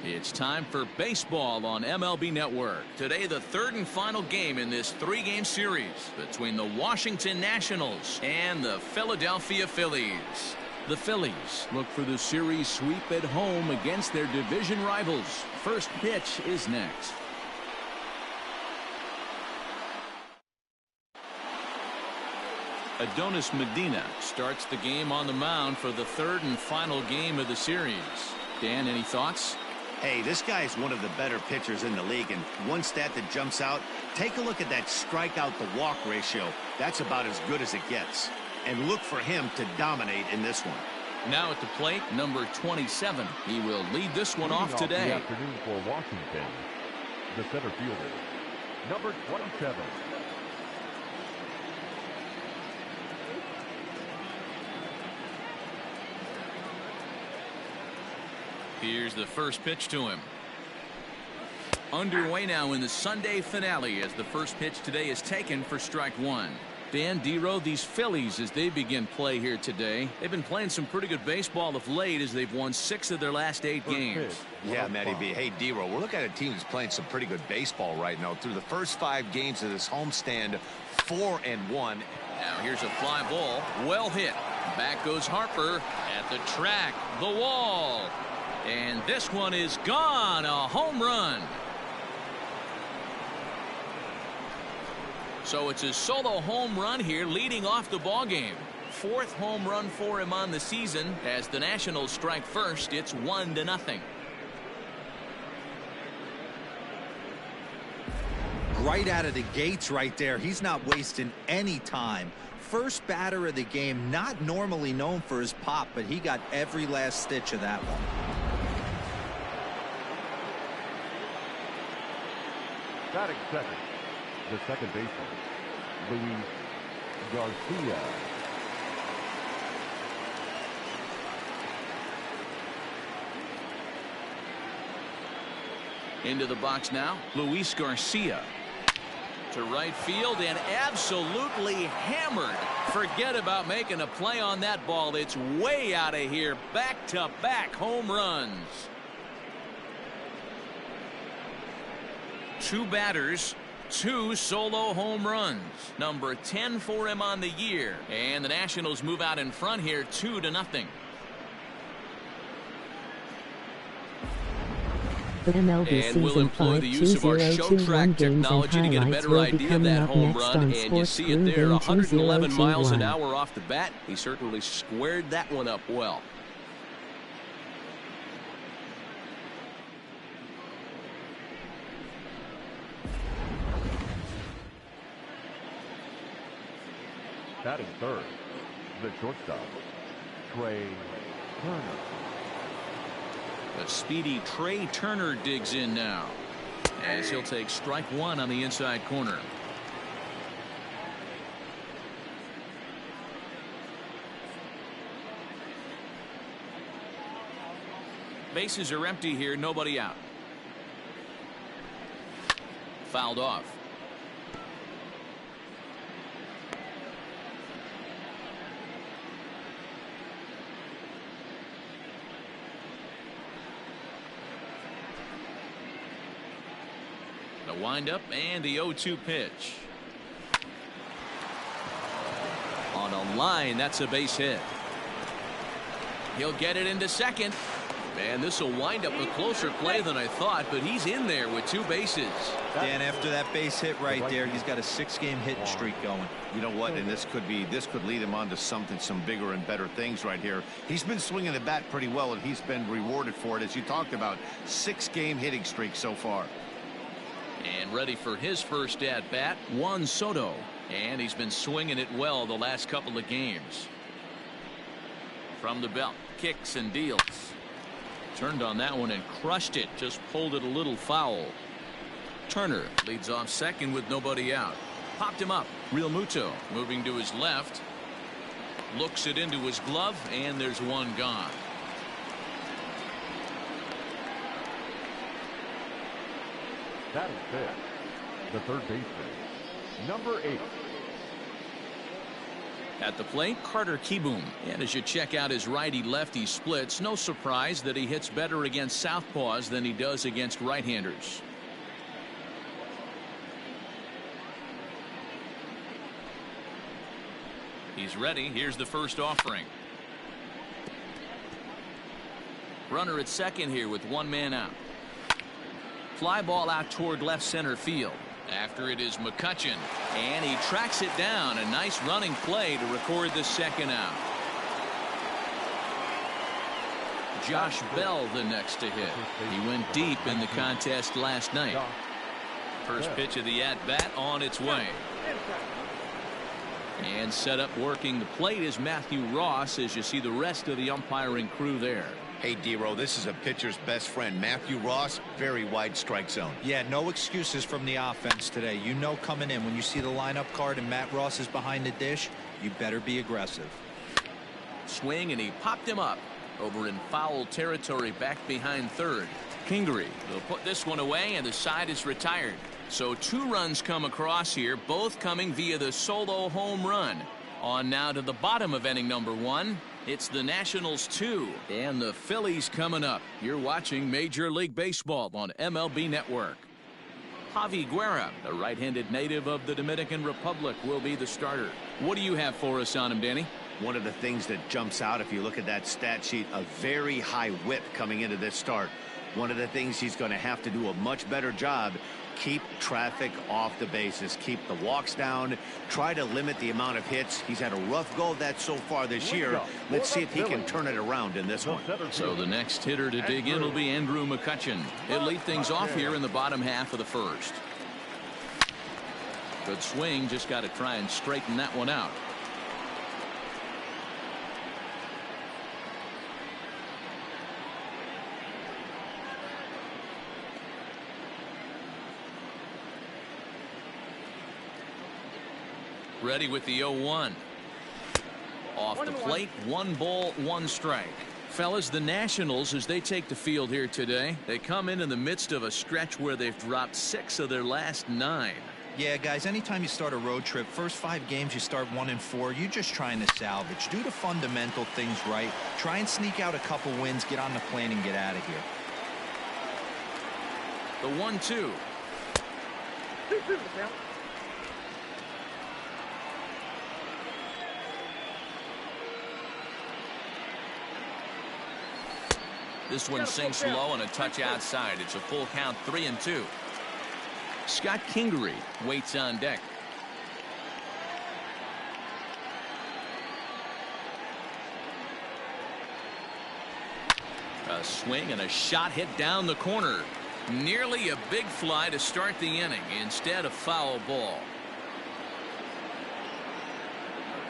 It's time for baseball on MLB Network. Today, the third and final game in this three-game series between the Washington Nationals and the Philadelphia Phillies. The Phillies look for the series sweep at home against their division rivals. First pitch is next. Adonis Medina starts the game on the mound for the third and final game of the series. Dan, any thoughts? Hey, this guy is one of the better pitchers in the league, and one stat that jumps out, take a look at that strikeout to walk ratio. That's about as good as it gets. And look for him to dominate in this one. Now at the plate, number 27. He will lead this one off today. The afternoon for Washington, the center fielder, number 27. Here's the first pitch to him. Underway now in the Sunday finale as the first pitch today is taken for strike one. Dan, D-Row, these Phillies, as they begin play here today, they've been playing some pretty good baseball of late as they've won 6 of their last 8 games. Yeah, Matty B. Hey, D-Row, we're looking at a team that's playing some pretty good baseball right now. Through the first 5 games of this homestand, 4-1. Now here's a fly ball. Well hit. Back goes Harper at the track. The wall. And this one is gone. A home run. So it's a solo home run here leading off the ball game. 4th home run for him on the season. As the Nationals strike first, it's 1-0. Right out of the gates right there. He's not wasting any time. First batter of the game, not normally known for his pop, but he got every last stitch of that one. Batting second, the second baseman, Luis Garcia. Into the box now, Luis Garcia. To right field and absolutely hammered. Forget about making a play on that ball. It's way out of here. Back-to-back home runs. 2 batters, 2 solo home runs. Number 10 for him on the year. And the Nationals move out in front here 2-0. And we'll employ the use of our show track technology to get a better idea of that home run. And you see it there, 111 miles an hour off the bat. He certainly squared that one up well. Batting third, the shortstop, Trey Turner. The speedy Trey Turner digs in now as he'll take strike one on the inside corner. Bases are empty here, nobody out. Fouled off. The windup and the 0-2 pitch. On a line, that's a base hit. He'll get it into second. And this will wind up a closer play than I thought, but he's in there with 2 bases. Dan, after that base hit right there, he's got a 6-game hitting streak going. You know what? And this could lead him on to some bigger and better things right here. He's been swinging the bat pretty well, and he's been rewarded for it, as you talked about. 6-game hitting streak so far. And ready for his first at bat, Juan Soto. And he's been swinging it well the last couple of games. From the belt, kicks and deals. Turned on that one and crushed it. Just pulled it a little foul. Turner leads off second with nobody out. Popped him up. Real Muto moving to his left. Looks it into his glove, and there's one gone. Batting fifth, the third baseman, number 8, At the plate, Carter Kieboom. And as you check out his righty-lefty splits, no surprise that he hits better against southpaws than he does against right-handers. He's ready. Here's the first offering. Runner at second here with one man out. Fly ball out toward left center field. After it is McCutchen, and he tracks it down. A nice running play to record the second out. Josh Bell the next to hit. He went deep in the contest last night. First pitch of the at-bat on its way. And set up working the plate is Matthew Ross as you see the rest of the umpiring crew there. Hey, D-Row, this is a pitcher's best friend. Matthew Ross, very wide strike zone. Yeah, no excuses from the offense today. You know coming in when you see the lineup card and Matt Ross is behind the dish, you better be aggressive. Swing, and he popped him up over in foul territory back behind third. Kingery will put this one away, and the side is retired. So 2 runs come across here, both coming via the solo home run. On now to the bottom of inning number 1. It's the Nationals 2 and the Phillies coming up. You're watching Major League Baseball on MLB Network. Javi Guerra, a right-handed native of the Dominican Republic, will be the starter. What do you have for us on him, Danny? One of the things that jumps out if you look at that stat sheet, a very high whip coming into this start. One of the things he's going to have to do a much better job, keep traffic off the bases, keep the walks down, try to limit the amount of hits. He's had a rough go of that so far this year. Let's see if he can turn it around in this one. So the next hitter to dig in will be Andrew McCutchen. He'll lead things off here in the bottom half of the first. Good swing, just got to try and straighten that one out. Ready with the 0-1. Off the plate, 1 ball, 1 strike. Fellas, the Nationals, as they take the field here today, they come in the midst of a stretch where they've dropped 6 of their last 9. Yeah, guys, anytime you start a road trip, first 5 games you start 1-4, you're just trying to salvage. Do the fundamental things right. Try and sneak out a couple wins, get on the plane, and get out of here. The 1-2. This one sinks low and a touch outside. It's a full count, 3-2. Scott Kingery waits on deck. A swing and a shot hit down the corner. Nearly a big fly to start the inning. Instead, a foul ball.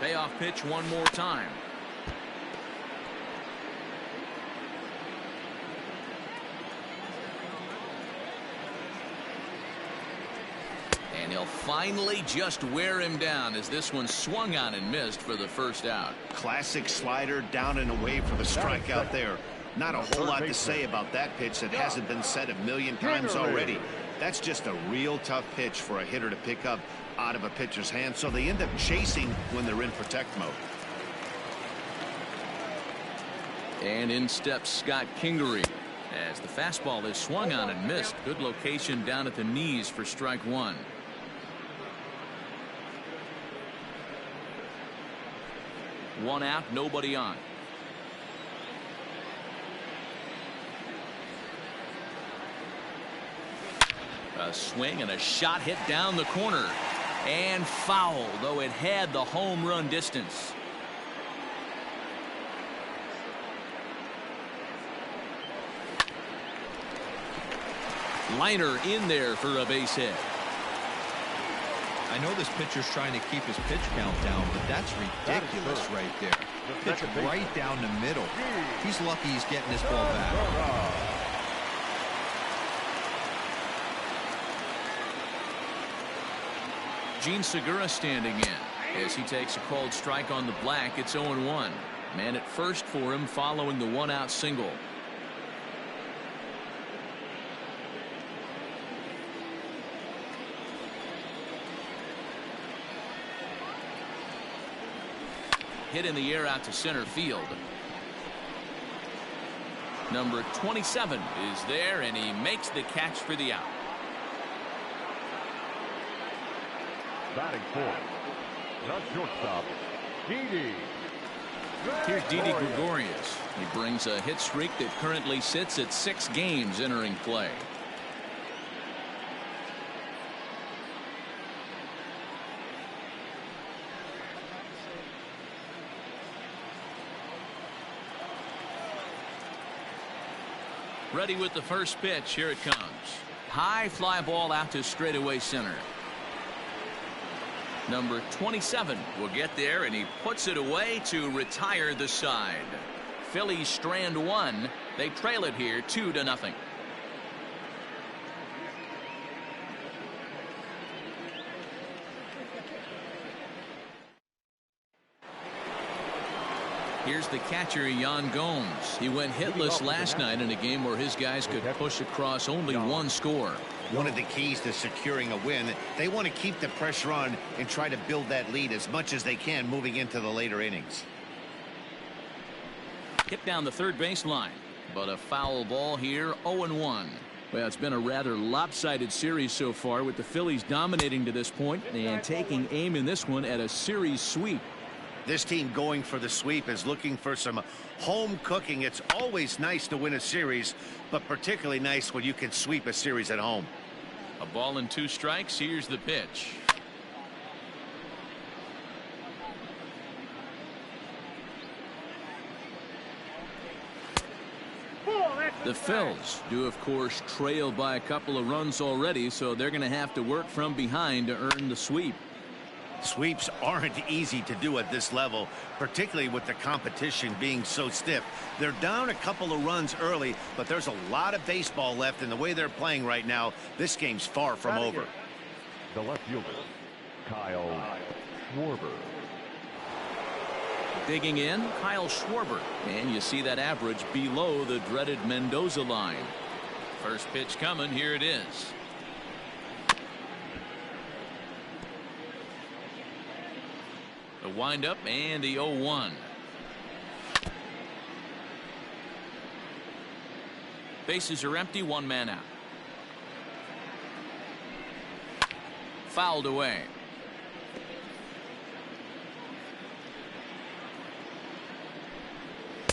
Payoff pitch one more time. And he'll finally just wear him down as this one swung on and missed for the first out. Classic slider down and away for the strikeout there. Not a whole lot to say about that pitch that hasn't been said a million times already. That's just a real tough pitch for a hitter to pick up out of a pitcher's hand, so they end up chasing when they're in protect mode. And in steps Scott Kingery as the fastball is swung on and missed. Good location down at the knees for strike 1. One out, nobody on. A swing and a shot hit down the corner and foul, though it had the home run distance. Liner in there for a base hit. I know this pitcher's trying to keep his pitch count down, but that's ridiculous right there. Pitch right down the middle. He's lucky he's getting this ball back. Gene Segura standing in as he takes a called strike on the black. It's 0-1. Man at first for him following the 1-out single. hit in the air out to center field. Number 27 is there, and he makes the catch for the out. Batting fourth, the shortstop, Didi. Here's Didi Gregorius. He brings a hit streak that currently sits at 6 games entering play. Ready with the first pitch. Here it comes. High fly ball out to straightaway center. Number 27 will get there, and he puts it away to retire the side. Phillies strand one. They trail it here 2-0. Here's the catcher, Yan Gomes. He went hitless last night in a game where his guys could push across only one score. One of the keys to securing a win, they want to keep the pressure on and try to build that lead as much as they can moving into the later innings. Hit down the third baseline, but a foul ball here, 0-1. Well, it's been a rather lopsided series so far, with the Phillies dominating to this point and taking aim in this one at a series sweep. This team going for the sweep is looking for some home cooking. It's always nice to win a series, but particularly nice when you can sweep a series at home. A ball and 2 strikes. Here's the pitch. The Phillies do, of course, trail by a couple of runs already, so they're going to have to work from behind to earn the sweep. Sweeps aren't easy to do at this level, particularly with the competition being so stiff. They're down a couple of runs early, but there's a lot of baseball left, and the way they're playing right now, this game's far from over. The left fielder, Kyle Schwarber. Digging in, Kyle Schwarber, and you see that average below the dreaded Mendoza line. First pitch coming. Here it is. The windup and the 0-1. Bases are empty, 1 man out. Fouled away.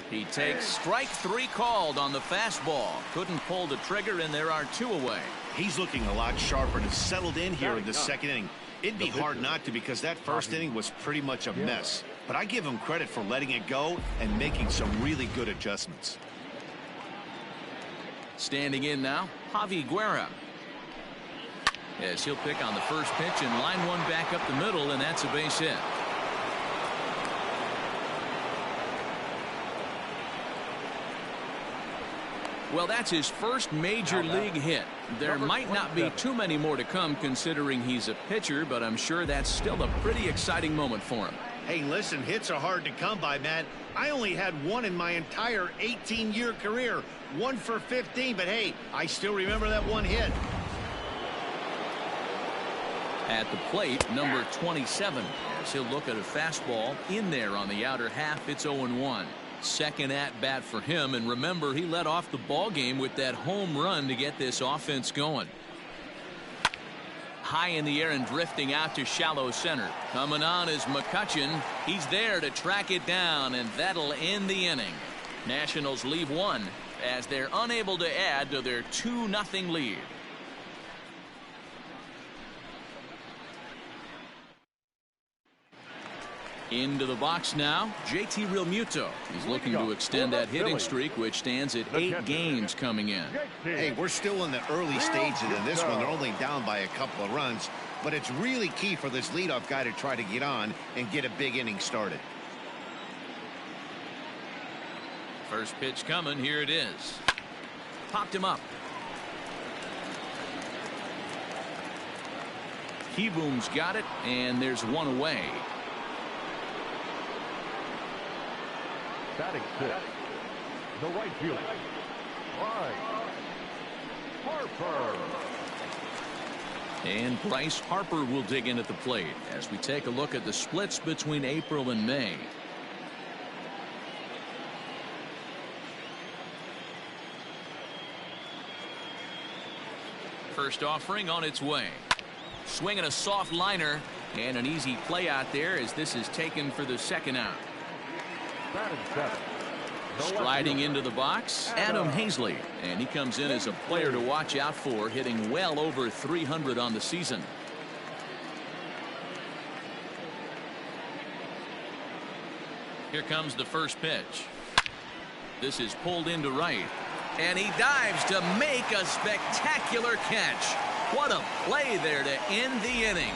He takes strike 3 called on the fastball. Couldn't pull the trigger, and there are 2 away. He's looking a lot sharper and has settled in here in the second inning. It'd be hard not to, because that first inning was pretty much a mess. But I give him credit for letting it go and making some really good adjustments. Standing in now, Javi Guerra. As he'll pick on the first pitch and line one back up the middle, and that's a base hit. Well, that's his first major league hit. There might not be too many more to come, considering he's a pitcher, but I'm sure that's still a pretty exciting moment for him. Hey, listen, hits are hard to come by, Matt. I only had one in my entire 18-year career. 1 for 15, but hey, I still remember that one hit. At the plate, number 27, as he'll look at a fastball in there on the outer half. It's 0-1. Second at bat for him, and remember, he led off the ball game with that home run to get this offense going. High in the air and drifting out to shallow center. Coming on is McCutchen. He's there to track it down, and that'll end the inning. Nationals leave one as they're unable to add to their 2-0 lead. Into the box now, JT Realmuto. He's looking to extend that hitting streak, which stands at 8 games coming in. Hey, we're still in the early stages of this one. They're only down by a couple of runs, but it's really key for this leadoff guy to try to get on and get a big inning started. First pitch coming. Here it is. Popped him up. Kieboom's got it, and there's one away. Batting fifth, the right fielder, Harper. And Bryce Harper will dig in at the plate as we take a look at the splits between April and May. First offering on its way. Swinging a soft liner, and an easy play out there as this is taken for the second out. Batting seventh. Striding into the box, Adam Hazley, and he comes in as a player to watch out for, hitting well over 300 on the season. Here comes the first pitch. This is pulled into right, and he dives to make a spectacular catch. What a play there to end the inning.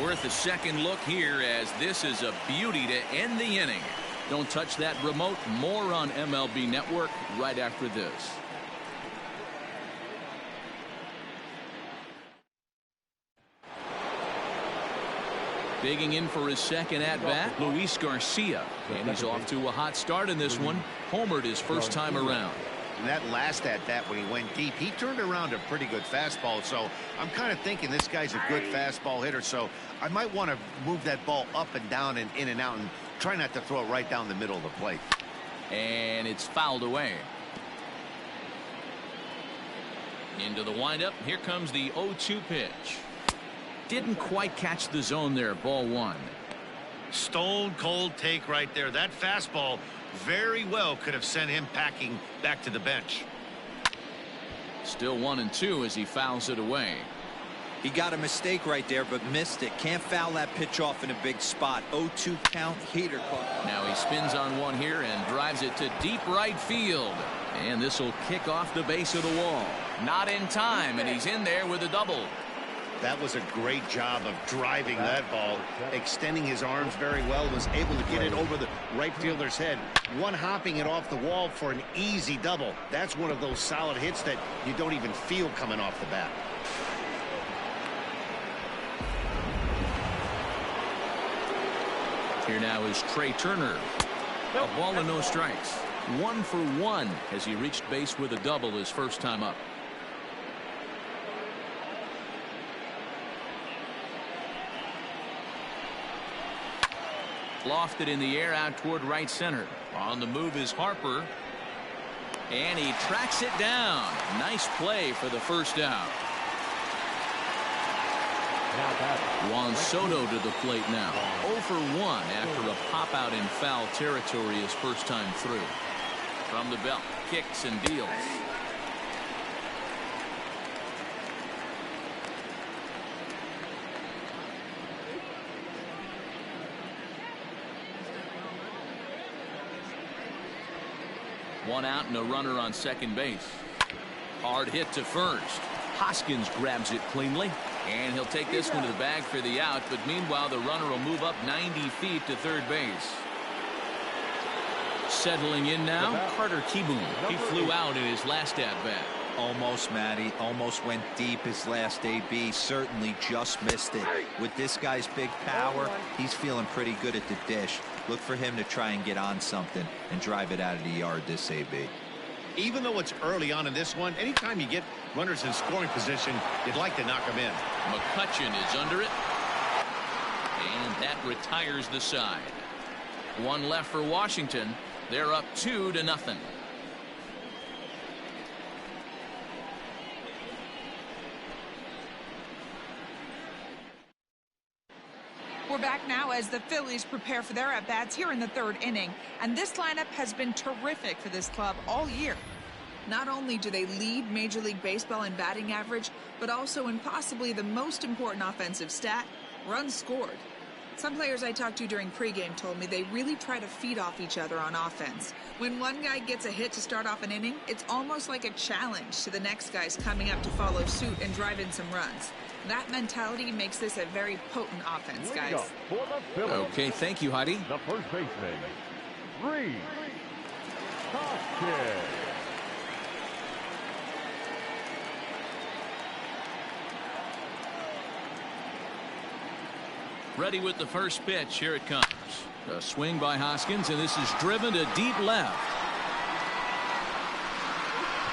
Worth a second look here, as this is a beauty to end the inning. Don't touch that remote. More on MLB Network right after this. Digging in for his second at-bat, Luis Garcia. And he's off to a hot start in this one. Homered his first time around. And that last at-bat when he went deep, he turned around a pretty good fastball. So I'm kind of thinking this guy's a good fastball hitter. So I might want to move that ball up and down and in and out and try not to throw it right down the middle of the plate. And it's fouled away. Into the windup. Here comes the 0-2 pitch. Didn't quite catch the zone there. Ball one. Stone cold take right there. That fastball very well could have sent him packing back to the bench. Still 1-2 as he fouls it away. He got a mistake right there, but missed it. Can't foul that pitch off in a big spot. 0-2 count, heater caught. Now he spins on one here and drives it to deep right field. And this will kick off the base of the wall. Not in time, and he's in there with a double. That was a great job of driving that ball, extending his arms very well, was able to get it over the right fielder's head, one hopping it off the wall for an easy double. That's one of those solid hits that you don't even feel coming off the bat. Here now is Trey Turner. A ball and no strikes. 1 for 1 as he reached base with a double his first time up. Lofted in the air out toward right center. On the move is Harper. And he tracks it down. Nice play for the first out. Juan Soto to the plate now. 0 for 1 after a pop out in foul territory his first time through. From the belt, kicks and deals. One out and a runner on second base. Hard hit to first. Hoskins grabs it cleanly. And he'll take this one to the bag for the out, but meanwhile the runner will move up 90 feet to third base. Settling in now, Carter Kieboom. He flew out in his last at-bat. Almost, Matty. Almost went deep his last AB. Certainly just missed it. With this guy's big power, he's feeling pretty good at the dish. Look for him to try and get on something and drive it out of the yard this AB. Even though it's early on in this one, anytime you get runners in scoring position, you'd like to knock them in. McCutchen is under it. And that retires the side. One left for Washington. They're up 2-0. We're back now as the Phillies prepare for their at-bats here in the third inning. And this lineup has been terrific for this club all year. Not only do they lead Major League Baseball in batting average, but also in possibly the most important offensive stat, runs scored. Some players I talked to during pregame told me they really try to feed off each other on offense. When one guy gets a hit to start off an inning, it's almost like a challenge to the next guys coming up to follow suit and drive in some runs. That mentality makes this a very potent offense, guys. Okay, thank you, Heidi. The first baseman, Reed Hoskins. Ready with the first pitch. Here it comes. A swing by Hoskins, and this is driven to deep left.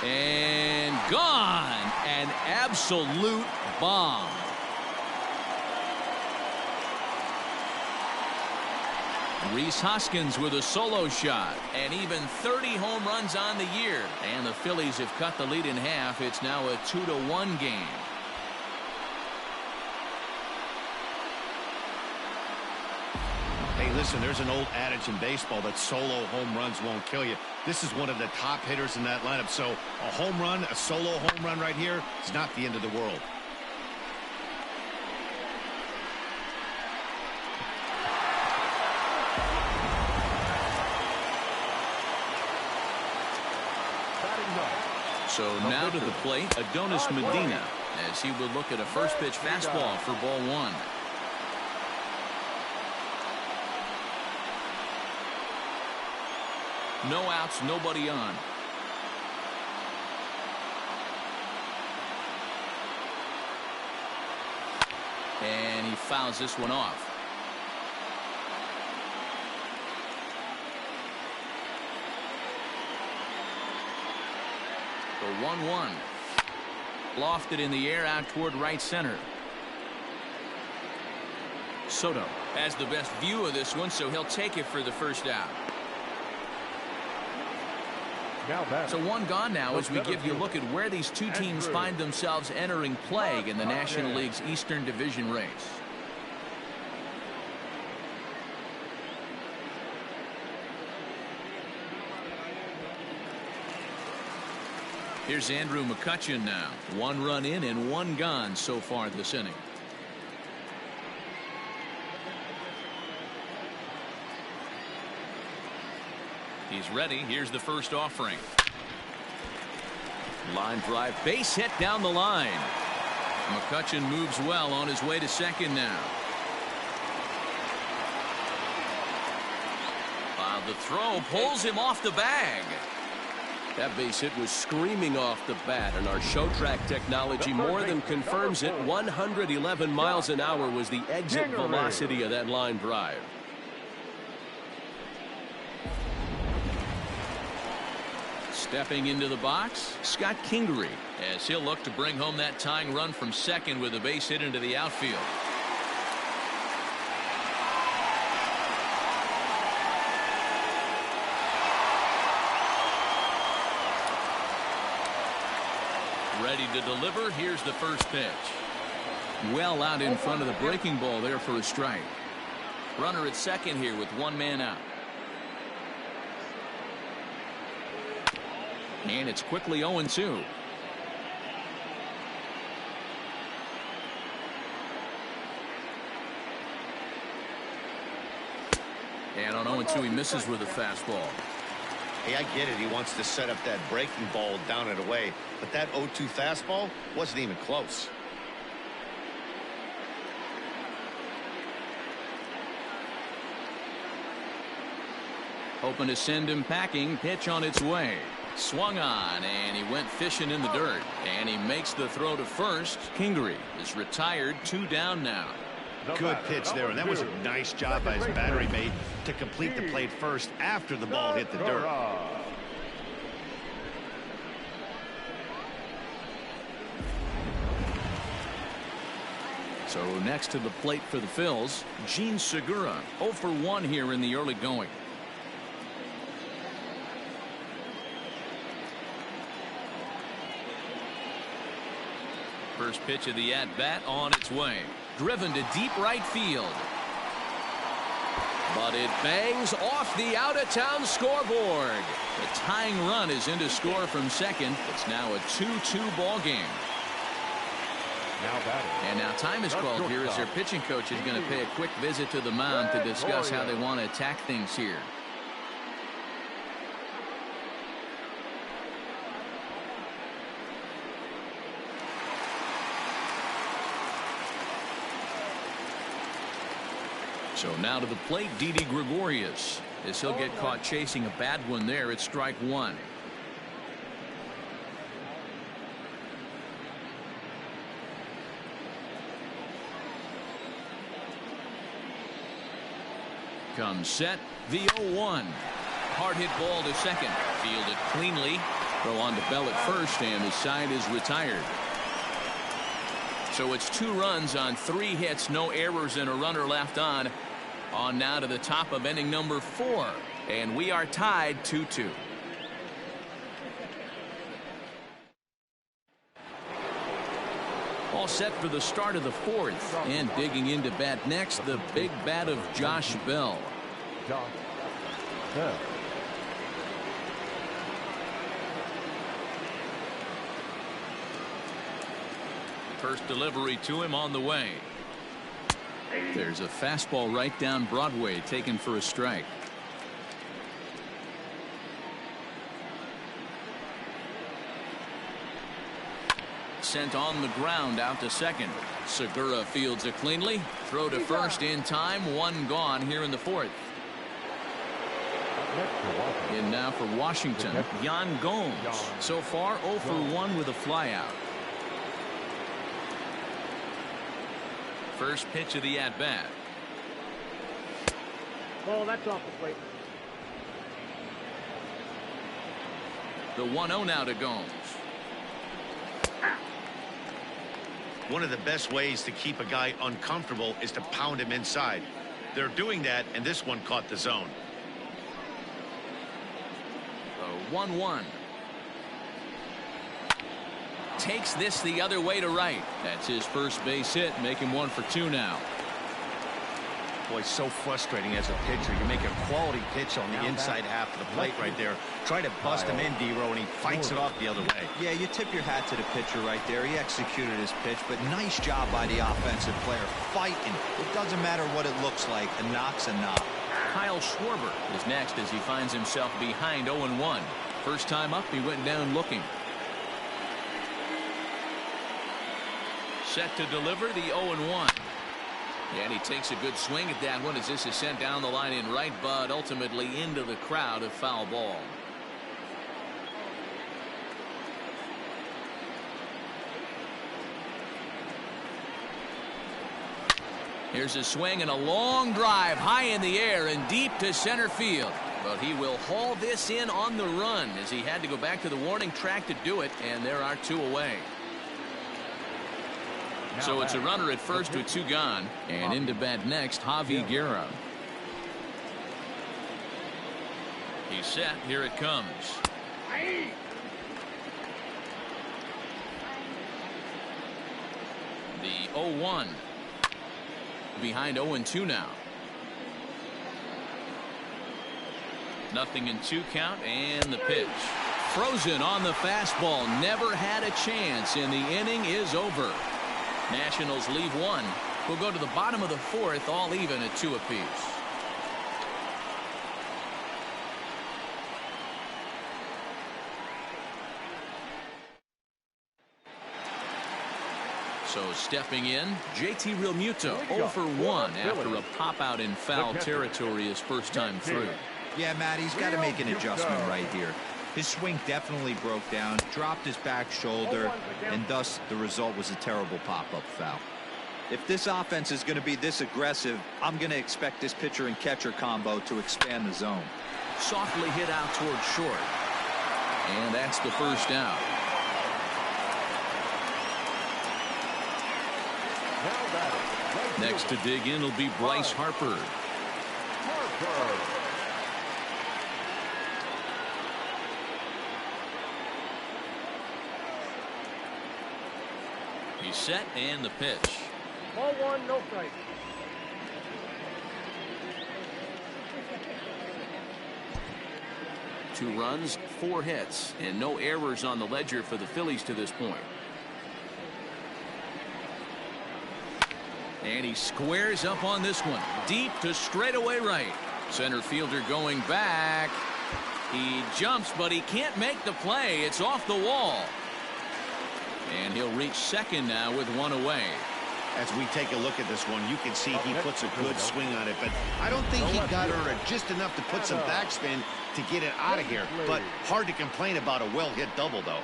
And gone. An absolute bomb. Rhys Hoskins with a solo shot, and even 30 home runs on the year. And the Phillies have cut the lead in half. It's now a 2-1 game. Listen, there's an old adage in baseball that solo home runs won't kill you. This is one of the top hitters in that lineup. So a home run, a solo home run right here is not the end of the world. So now to the plate, Adonis Medina, as he will look at a first pitch fastball for ball one. No outs, nobody on. And he fouls this one off. The 1-1. Lofted in the air out toward right center. Soto has the best view of this one, so he'll take it for the first out. So one gone now as we give you a look at where these two teams find themselves entering play in the National League's Eastern Division race. Here's Andrew McCutchen now. 1 run in and 1 gone so far this inning. He's ready. Here's the first offering. Line drive, base hit down the line. McCutchen moves well on his way to second now. The throw pulls him off the bag. That base hit was screaming off the bat, and our show track technology more than confirms it. 111 miles an hour was the exit velocity of that line drive. Stepping into the box, Scott Kingery, as he'll look to bring home that tying run from second with a base hit into the outfield. Ready to deliver. Here's the first pitch. Well out in front of the breaking ball there for a strike. Runner at second here with 1 man out. And it's quickly 0-2. And on 0-2 he misses with a fastball. Hey, I get it. He wants to set up that breaking ball down and away. But that 0-2 fastball wasn't even close. Hoping to send him packing. Pitch on its way. Swung on, and he went fishing in the dirt. And he makes the throw to first. Kingery is retired. 2 down now. Good pitch there, and that was a nice job by his battery mate to complete the plate first after the ball hit the dirt. So next to the plate for the Phils, Gene Segura, 0 for 1 here in the early going. First pitch of the at-bat on its way. Driven to deep right field. But it bangs off the out-of-town scoreboard. The tying run is in to score from second. It's now a 2-2 ball game. And now time is called here as their pitching coach is going to pay a quick visit to the mound to discuss how they want to attack things here. So now to the plate, Didi Gregorius, as he'll get caught chasing a bad one there at strike 1. Comes set, the 0-1. Hard hit ball to second. Fielded cleanly. Throw on to Bell at first, and his side is retired. So it's 2 runs on 3 hits, no errors, and a runner left on. On now to the top of inning number 4. And we are tied 2-2. All set for the start of the 4th. And digging into bat next, the big bat of Josh Bell. Doc. Bell. First delivery to him on the way. There's a fastball right down Broadway, taken for a strike. Sent on the ground out to second. Segura fields it cleanly. Throw to first in time. One gone here in the fourth. In now for Washington, Yan Gomes. So far 0 for 1 with a flyout. First pitch of the at-bat. Ball, that's off the plate. The 1-0 now to Gomes. One of the best ways to keep a guy uncomfortable is to pound him inside. They're doing that, and this one caught the zone. 1-1. Takes this the other way to right. That's his first base hit, making 1 for 2 now. Boy, so frustrating as a pitcher. You make a quality pitch on the inside half of the plate right there. Try to bust him in, D-Row, and he fights it off the other way. Yeah, you tip your hat to the pitcher right there. He executed his pitch, but nice job by the offensive player fighting. It doesn't matter what it looks like. A knock's a knock. Kyle Schwarber is next as he finds himself behind 0-1. First time up, he went down looking. Set to deliver the 0-1. And he takes a good swing at that one as this is sent down the line in right, but ultimately into the crowd, a foul ball. Here's a swing and a long drive high in the air and deep to center field. But he will haul this in on the run as he had to go back to the warning track to do it, and there are 2 away. So it's a runner at first with 2 gone, and into bat next, Javi Guerra. He's set. Here it comes. The 0-1. Behind 0-2 now. 0-2 count, and the pitch. Frozen on the fastball. Never had a chance, and the inning is over. Nationals leave 1. We'll go to the bottom of the 4th, all even at 2 apiece. So stepping in, JT Realmuto 0 for 1 after a pop out in foul territory his first time through. Yeah, Matt, he's got to make an adjustment right here. His swing definitely broke down, dropped his back shoulder, and thus the result was a terrible pop-up foul. If this offense is going to be this aggressive, I'm going to expect this pitcher and catcher combo to expand the zone. Softly hit out toward short. And that's the first out. Next to dig in will be Bryce Harper. He's set, and the pitch. Ball 1, no strike. Two runs, 4 hits, and no errors on the ledger for the Phillies to this point. And he squares up on this one. Deep to straightaway right. Center fielder going back. He jumps, but he can't make the play. It's off the wall. And he'll reach second now with 1 away. As we take a look at this one, you can see he puts a good swing on it, but I don't think he got her just enough to put some backspin to get it out of here. But hard to complain about a well-hit double, though.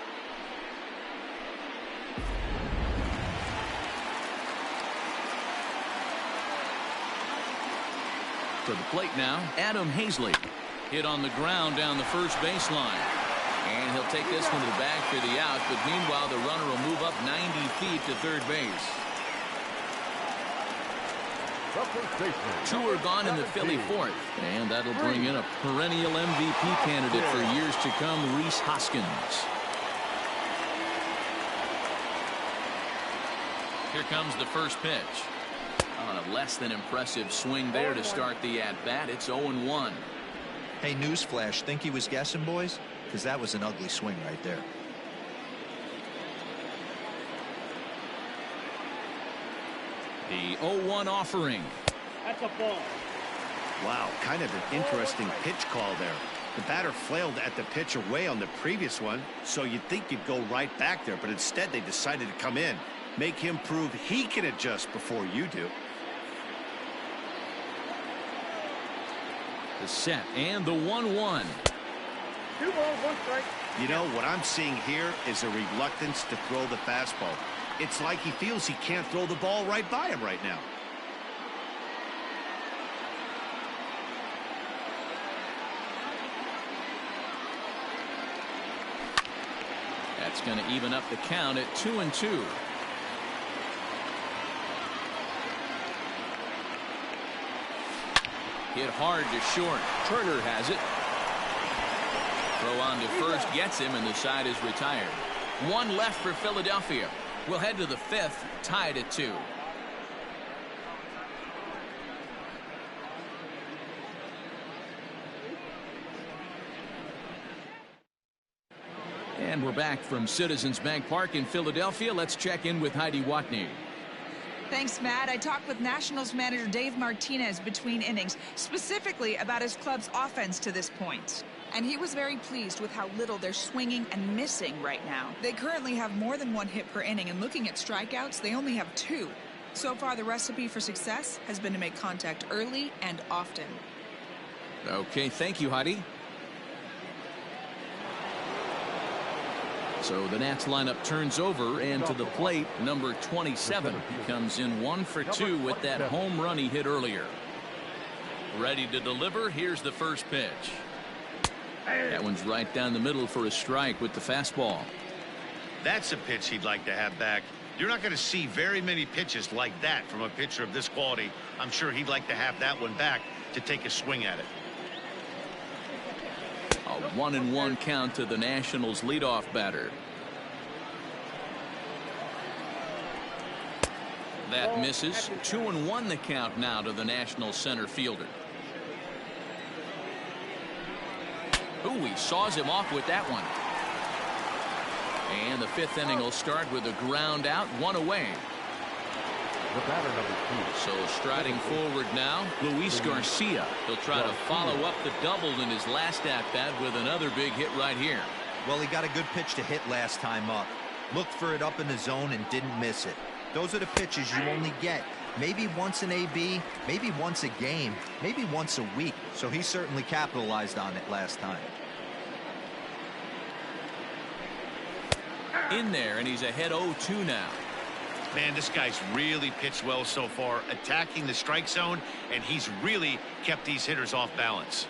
To the plate now, Adam Hazley. Hit on the ground down the first baseline. And he'll take this one to the bag for the out, but meanwhile the runner will move up 90 feet to third base. 2 are gone in the Philly 4th, and that'll bring in a perennial MVP candidate for years to come, Rhys Hoskins. Here comes the first pitch. On a less than impressive swing there to start the at-bat. It's 0-1. Hey, newsflash, think he was guessing, boys? Because that was an ugly swing right there. The 0-1 offering. That's a ball. Wow, kind of an interesting pitch call there. The batter flailed at the pitch away on the previous one, so you'd think you'd go right back there, but instead they decided to come in. Make him prove he can adjust before you do. The set and the 1-1. 2 balls, 1 strike. You know, what I'm seeing here is a reluctance to throw the fastball. It's like he feels he can't throw the ball right by him right now. That's going to even up the count at 2-2. Hit hard to short. Turner has it. Throw on to first gets him, and the side is retired. 1 left for Philadelphia. We'll head to the 5th, tied at 2. And we're back from Citizens Bank Park in Philadelphia. Let's check in with Heidi Watney. Thanks, Matt. I talked with Nationals manager Dave Martinez between innings, specifically about his club's offense to this point. And he was very pleased with how little they're swinging and missing right now. They currently have more than 1 hit per inning, and looking at strikeouts, they only have 2. So far, the recipe for success has been to make contact early and often. Okay, thank you, Heidi. So the Nats lineup turns over, and to the plate, number 27 comes in 1 for 2 with that home run he hit earlier. Ready to deliver. Here's the first pitch. That one's right down the middle for a strike with the fastball. That's a pitch he'd like to have back. You're not going to see very many pitches like that from a pitcher of this quality. I'm sure he'd like to have that one back to take a swing at it. A 1-1 count to the Nationals leadoff batter. That misses. 2-1 the count now to the Nationals center fielder. Ooh, he saws him off with that one. And the 5th inning will start with a ground out, 1 away. The batter, number 2. So striding forward now, Luis Garcia. He'll try to follow up the double in his last at-bat with another big hit right here. Well, he got a good pitch to hit last time up. Looked for it up in the zone and didn't miss it. Those are the pitches you only get maybe once in AB, maybe once a game, maybe once a week. So he certainly capitalized on it last time. In there, and he's ahead 0-2 now. Man, this guy's really pitched well so far, attacking the strike zone, and he's really kept these hitters off balance.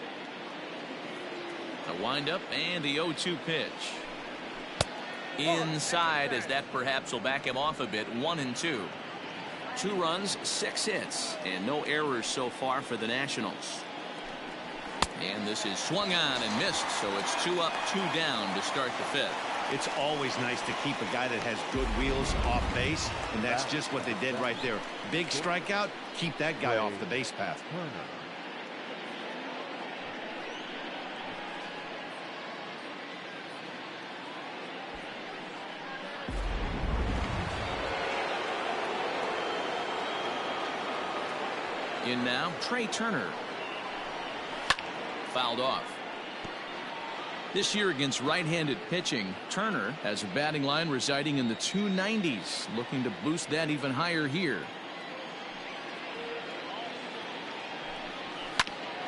A windup and the 0-2 pitch. Inside, as that perhaps will back him off a bit. 1-2. 2 runs, 6 hits, and no errors so far for the Nationals. And this is swung on and missed, so it's 2 up, 2 down to start the 5th. It's always nice to keep a guy that has good wheels off base, and that's just what they did right there. Big strikeout, keep that guy off the base path. In now, Trey Turner. Fouled off. This year against right-handed pitching, Turner has a batting line residing in the 290s, looking to boost that even higher here.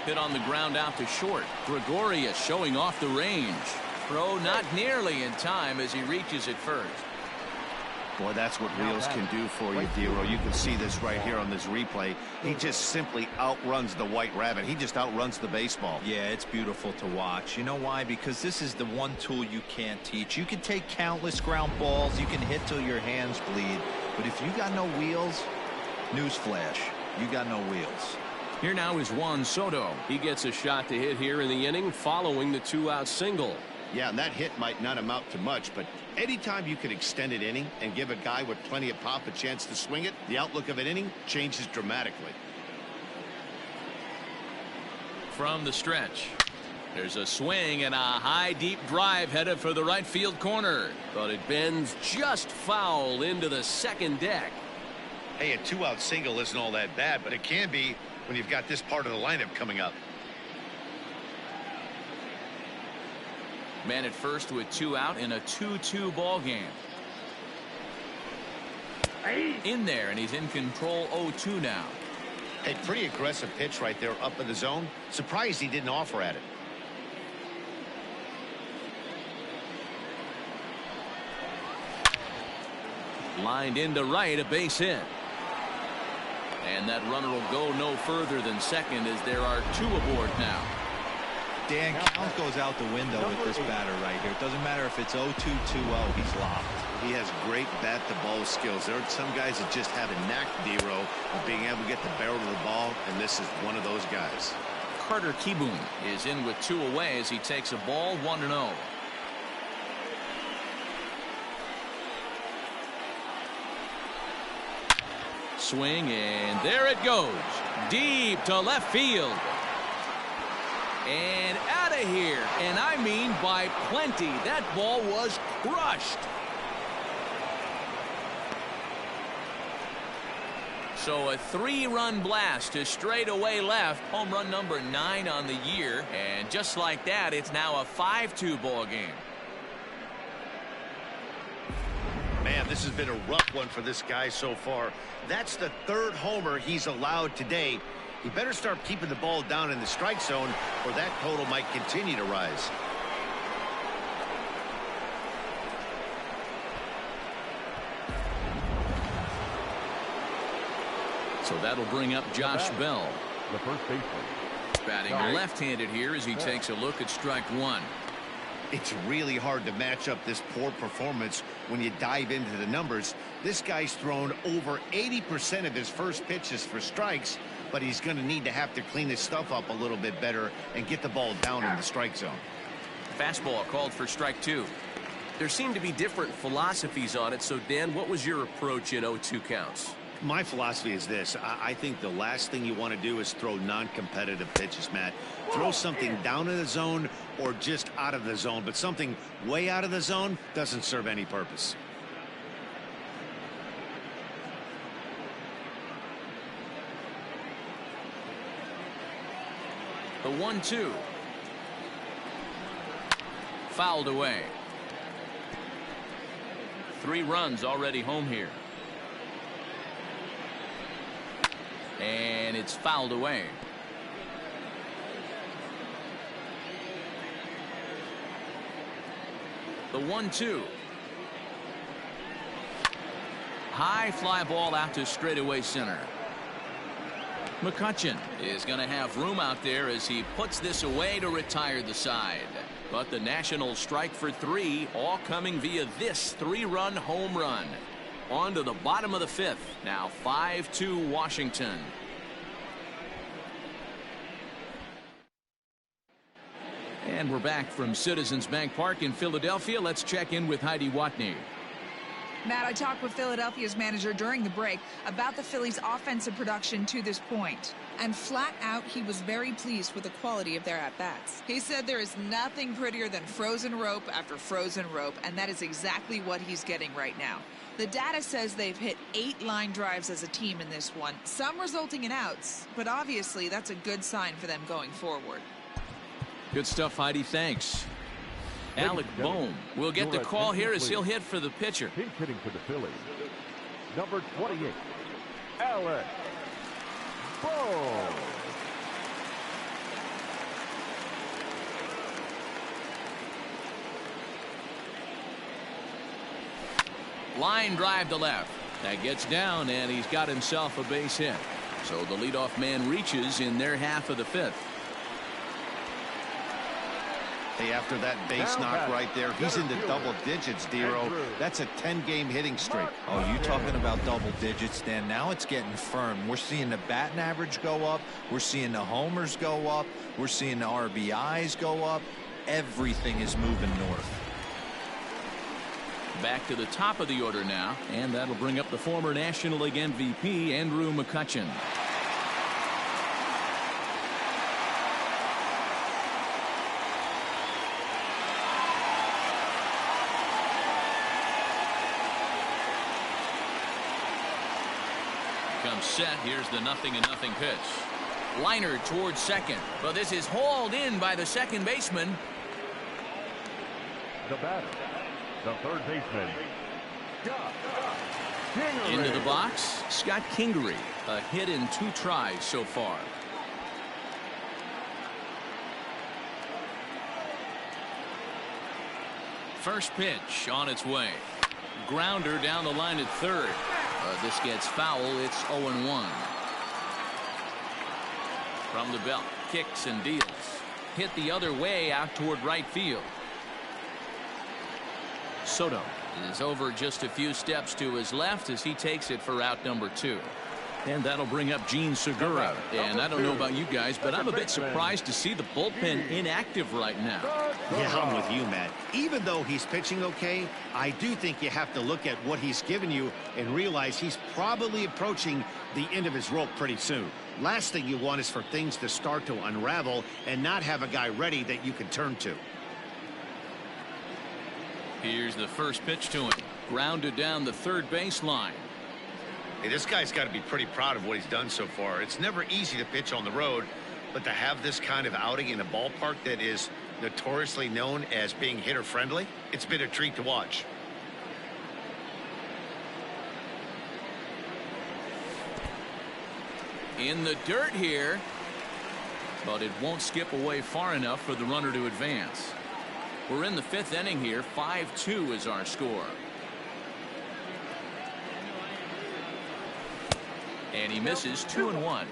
Hit on the ground out to short. Gregorius showing off the range. Throw not nearly in time as he reaches it first. Boy, that's what wheels can do for you, Dero. You can see this right here on this replay. He just simply outruns the White Rabbit. He just outruns the baseball. Yeah, it's beautiful to watch. You know why? Because this is the one tool you can't teach. You can take countless ground balls. You can hit till your hands bleed. But if you got no wheels, newsflash, you got no wheels. Here now is Juan Soto. He gets a shot to hit here in the inning following the 2-out single. Yeah, and that hit might not amount to much, but Anytime you can extend an inning and give a guy with plenty of pop a chance to swing it, the outlook of an inning changes dramatically. From the stretch, there's a swing and a high deep drive headed for the right field corner, but it bends just foul into the second deck. Hey, a 2-out single isn't all that bad, but it can be when you've got this part of the lineup coming up. Man at first with 2 out in a 2-2 ball game. In there, and he's in control. 0-2 now. A pretty aggressive pitch right there up in the zone. Surprised he didn't offer at it. Lined into right, a base hit. And that runner will go no further than second as there are 2 aboard now. Dan, count goes out the window with this batter right here. It doesn't matter if it's 0-2, 2-0, he's locked. He has great bat-to-ball skills. There are some guys that just have a knack, D-Row, of being able to get the barrel of the ball, and this is one of those guys. Carter Kieboom is in with 2 away as he takes a ball, 1-0. Swing, and there it goes. Deep to left field. And out of here. And I mean by plenty. That ball was crushed. So a 3-run blast to straightaway left. Home run number 9 on the year. And just like that, it's now a 5-2 ball game. Man, this has been a rough one for this guy so far. That's the 3rd homer he's allowed today. He better start keeping the ball down in the strike zone, or that total might continue to rise. So that'll bring up Josh Bell. The first baseman. Batting left-handed here as he takes a look at strike 1. It's really hard to match up this poor performance when you dive into the numbers. This guy's thrown over 80% of his first pitches for strikes, but he's going to have to clean his stuff up a little bit better and get the ball down in the strike zone. Fastball called for strike 2. There seem to be different philosophies on it. So, Dan, what was your approach in 0-2 counts? My philosophy is this. I think the last thing you want to do is throw non-competitive pitches, Matt. Throw something down in the zone or just out of the zone, but something way out of the zone doesn't serve any purpose. The 1-2. Fouled away. 3 runs already home here. And it's fouled away. The 1-2. High fly ball out to straightaway center. McCutchen is going to have room out there as he puts this away to retire the side. But the Nationals strike for 3, all coming via this 3-run home run. On to the bottom of the 5th. Now 5-2 Washington. And we're back from Citizens Bank Park in Philadelphia. Let's check in with Heidi Watney. Matt, I talked with Philadelphia's manager during the break about the Phillies' offensive production to this point. And flat out, he was very pleased with the quality of their at-bats. He said there is nothing prettier than frozen rope after frozen rope, and that is exactly what he's getting right now. The data says they've hit 8 line drives as a team in this one, some resulting in outs, but obviously that's a good sign for them going forward. Good stuff, Heidi. Thanks. Alec Bohm will get the call here as he'll hit for the pitcher. Pinch hitting for the Phillies. Number 28, Alec Bohm. Line drive to left. That gets down, and he's got himself a base hit. So the leadoff man reaches in their half of the 5th. Hey, after that base knock right there, he's into double digits, D-Row. That's a 10-game hitting streak. Oh, you talking about double digits, Dan? Now it's getting firm. We're seeing the batting average go up. We're seeing the homers go up. We're seeing the RBIs go up. Everything is moving north. Back to the top of the order now, and that'll bring up the former National League MVP, Andrew McCutchen. Comes set. Here's the 0-0 pitch. Liner towards second, but this is hauled in by the second baseman. The batter, the third baseman, Scott Kingery. Into the box, Scott Kingery. A hit in 2 tries so far. First pitch on its way. Grounder down the line at third. This gets foul. It's 0-1. From the belt, kicks and deals. Hit the other way out toward right field. Soto is over just a few steps to his left as he takes it for out number 2. And that'll bring up Gene Segura. And I don't know about you guys, but I'm a bit surprised to see the bullpen inactive right now. Yeah, I'm with you, Matt. Even though he's pitching okay, I do think you have to look at what he's given you and realize he's probably approaching the end of his rope pretty soon. Last thing you want is for things to start to unravel and not have a guy ready that you can turn to. Here's the first pitch to him. Grounded down the third baseline. Hey, this guy's got to be pretty proud of what he's done so far. It's never easy to pitch on the road, but to have this kind of outing in a ballpark that is notoriously known as being hitter friendly, it's been a treat to watch. In the dirt here, but it won't skip away far enough for the runner to advance. We're in the 5th inning here. 5-2 is our score. And he misses 2-1.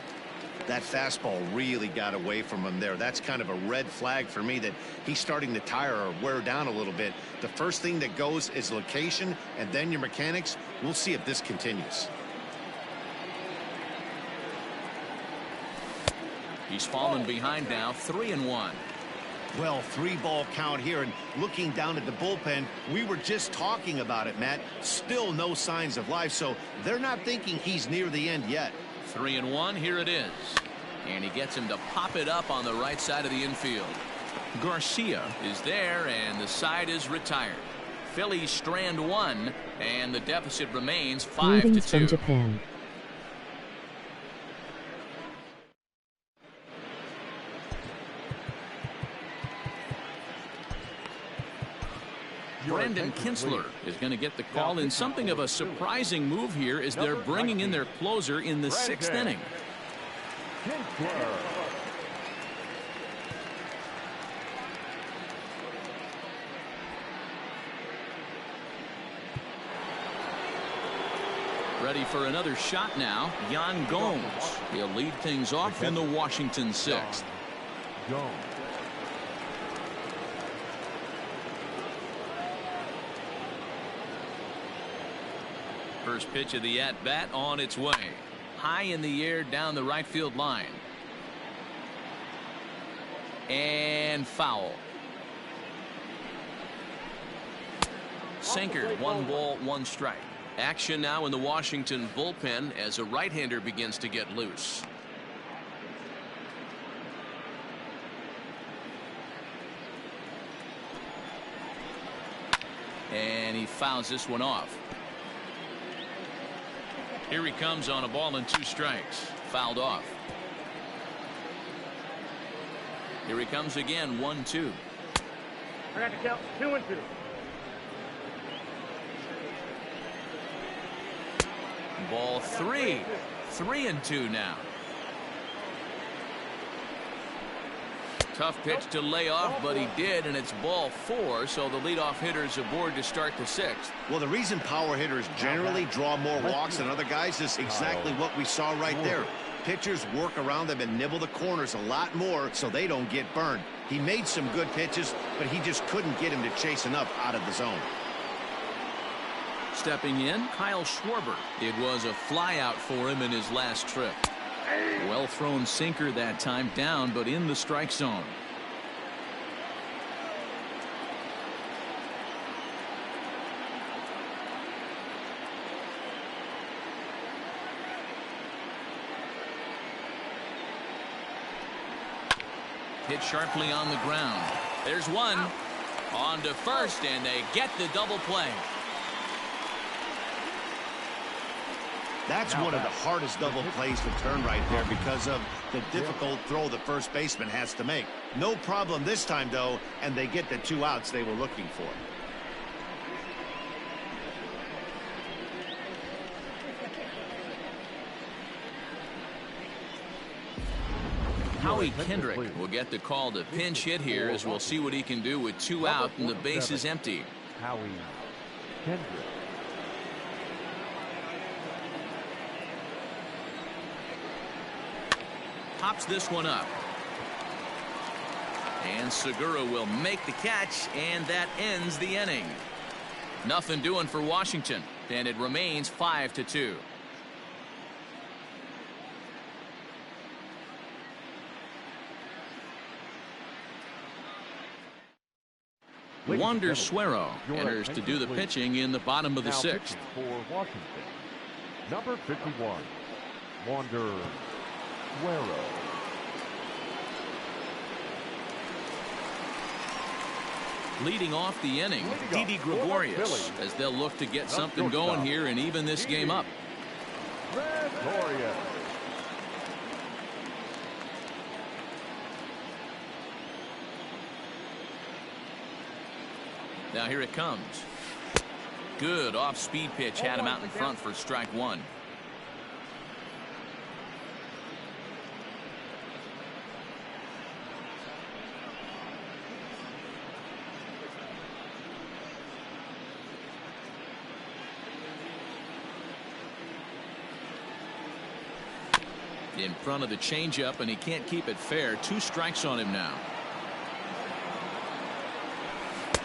That fastball really got away from him there. That's kind of a red flag for me that he's starting to tire or wear down a little bit. The first thing that goes is location and then your mechanics. We'll see if this continues. He's fallen behind now. 3-1. Well, 3-ball count here, and looking down at the bullpen, we were just talking about it, Matt. Still no signs of life, so they're not thinking he's near the end yet. 3-1. Here it is. And he gets him to pop it up on the right side of the infield. Garcia is there, and the side is retired. Phillies strand 1, and the deficit remains 5-2. Greetings from Japan. Brandon Kinsler is going to get the call in something of a surprising move here as they're bringing in their closer in the 6th inning. Ready for another shot now. Yan Gomes. He'll lead things off in the Washington 6th. First pitch of the at-bat on its way. High in the air down the right field line. And foul. Sinker, 1 ball, 1 strike. Action now in the Washington bullpen as a right-hander begins to get loose. And he fouls this one off. Here he comes on a ball and 2 strikes. Fouled off. Here he comes again. 1-2. I got to count 2-2. Ball 3. 3-2 now. Tough pitch to lay off, but he did, and it's ball 4, so the leadoff hitter's aboard to start the 6th. Well, the reason power hitters generally draw more walks than other guys is exactly what we saw right there. Pitchers work around them and nibble the corners a lot more so they don't get burned. He made some good pitches, but he just couldn't get him to chase enough out of the zone. Stepping in, Kyle Schwarber. It was a flyout for him in his last trip. Well thrown sinker that time, down but in the strike zone. Hit sharply on the ground. There's one. On to first, and they get the double play. That's one of the hardest double plays to turn right there because of the difficult throw the first baseman has to make. No problem this time, though, and they get the 2 outs they were looking for. Howie Kendrick will get the call to pinch hit here, as we'll see what he can do with 2 out and the base is empty. Howie Kendrick. Pops this one up. And Segura will make the catch, and that ends the inning. Nothing doing for Washington, and it remains 5-2. Wander Suero enters to do the pitching in the bottom of the 6th. For Washington, number 51, Wander Suero. Leading off the inning, Didi Gregorius, as they'll look to get something going here and even this game up. Gregorius. Now here it comes. Good off-speed pitch, had him out in front for strike 1. In front of the changeup, and he can't keep it fair. 2 strikes on him now.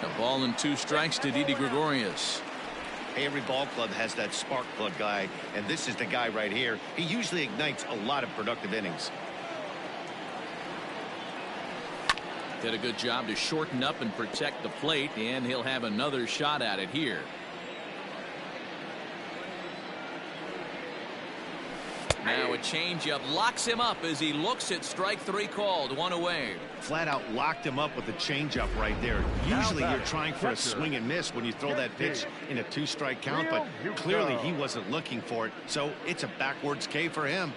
A ball and 2 strikes to Didi Gregorius. Hey, every ball club has that spark plug guy, and this is the guy right here. He usually ignites a lot of productive innings. Did a good job to shorten up and protect the plate, and he'll have another shot at it here. Now a changeup locks him up as he looks at strike 3 called. 1 away. Flat out locked him up with a changeup right there. Usually you're trying for a swing and miss when you throw that pitch in a 2-strike count, but clearly he wasn't looking for it, so it's a backwards K for him.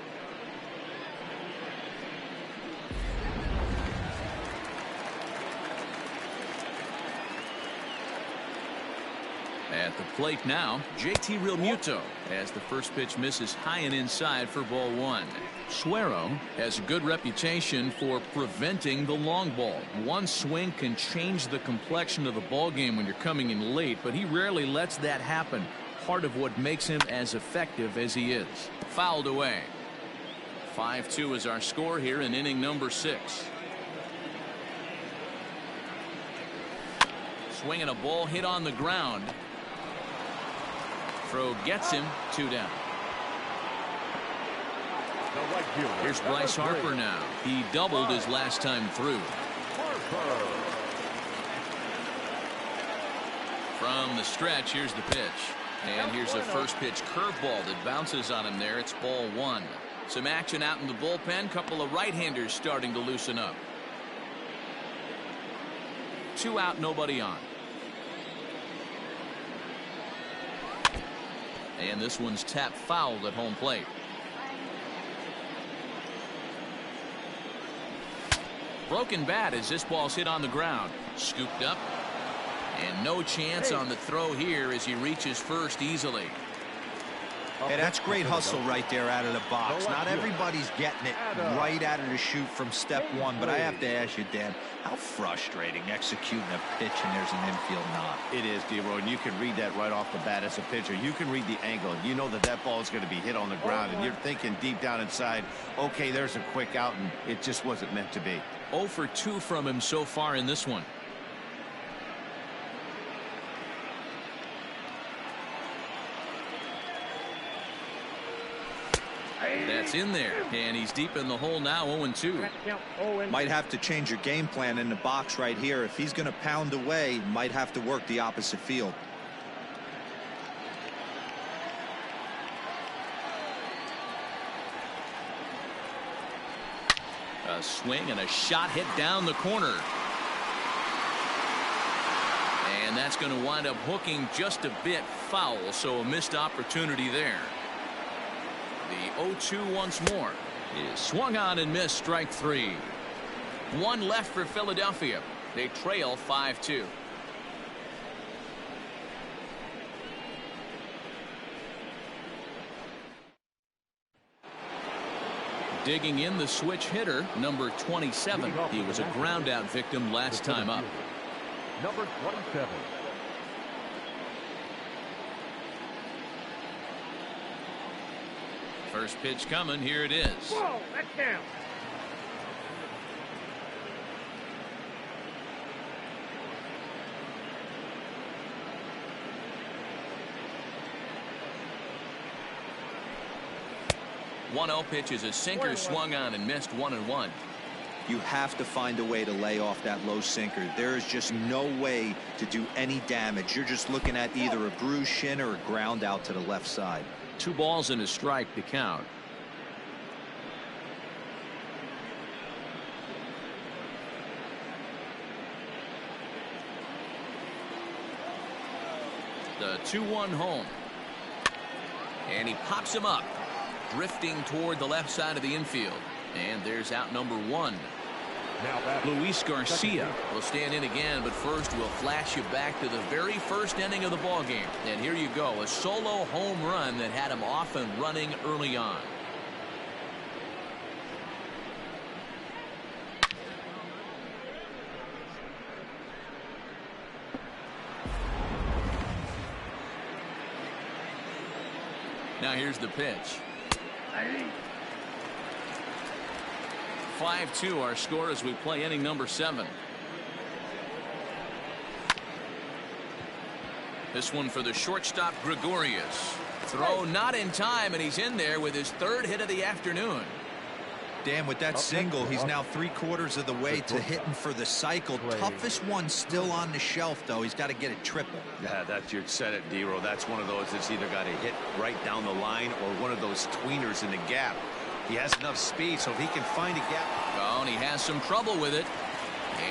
At the plate now, JT Realmuto, as the first pitch misses high and inside for ball 1. Suero has a good reputation for preventing the long ball. One swing can change the complexion of the ball game when you're coming in late, but he rarely lets that happen. Part of what makes him as effective as he is. Fouled away. 5-2 is our score here in inning number 6. Swinging a ball hit on the ground. Throw gets him. 2 down. Here's Bryce Harper now. He doubled his last time through. From the stretch, here's the pitch. And here's a first pitch curveball that bounces on him there. It's ball 1. Some action out in the bullpen. Couple of right-handers starting to loosen up. 2 out, nobody on. And this one's tapped fouled at home plate. Broken bat as this ball's hit on the ground. Scooped up. And no chance on the throw here as he reaches first easily. Hey, that's great hustle right there out of the box. Not everybody's getting it right out of the chute from step 1, but I have to ask you, Dan, how frustrating executing a pitch and there's an infield knock. It is, D-Roy, and you can read that right off the bat as a pitcher. You can read the angle. You know that that ball is going to be hit on the ground, and you're thinking deep down inside, okay, there's a quick out, and it just wasn't meant to be. 0 for 2 from him so far in this one. That's in there, and he's deep in the hole now. 0-2. Might have to change your game plan in the box right here. If he's going to pound away, might have to work the opposite field. A swing and a shot hit down the corner. And that's going to wind up hooking just a bit foul, so a missed opportunity there. The 0-2 once more is swung on and missed, strike three. One left for Philadelphia. They trail 5-2. Digging in the switch hitter, number 27. He was a ground out victim last time up. Number 27. First pitch coming. Here it is. Whoa, that's down. One 0 pitch is a sinker, swung on and missed, 1-1. You have to find a way to lay off that low sinker. There is just no way to do any damage. You're just looking at either a bruised shin or a ground out to the left side. 2 balls and a strike to count. The 2-1 home. And he pops him up, drifting toward the left side of the infield. And there's out number 1. Luis Garcia will stand in again, but first we'll flash you back to the very first inning of the ball game. And here you go, a solo home run that had him off and running early on. Now here's the pitch. 5-2 our score as we play inning number 7. This one for the shortstop Gregorius. Throw not in time, and he's in there with his 3rd hit of the afternoon. Dan, with that single, he's now 3/4 of the way to hitting for the cycle. Toughest one still on the shelf, though. He's got to get it triple. Yeah, that's, you said it, D-Row. That's one of those that's either got to hit right down the line or one of those tweeners in the gap. He has enough speed, so if he can find a gap. Oh, and he has some trouble with it.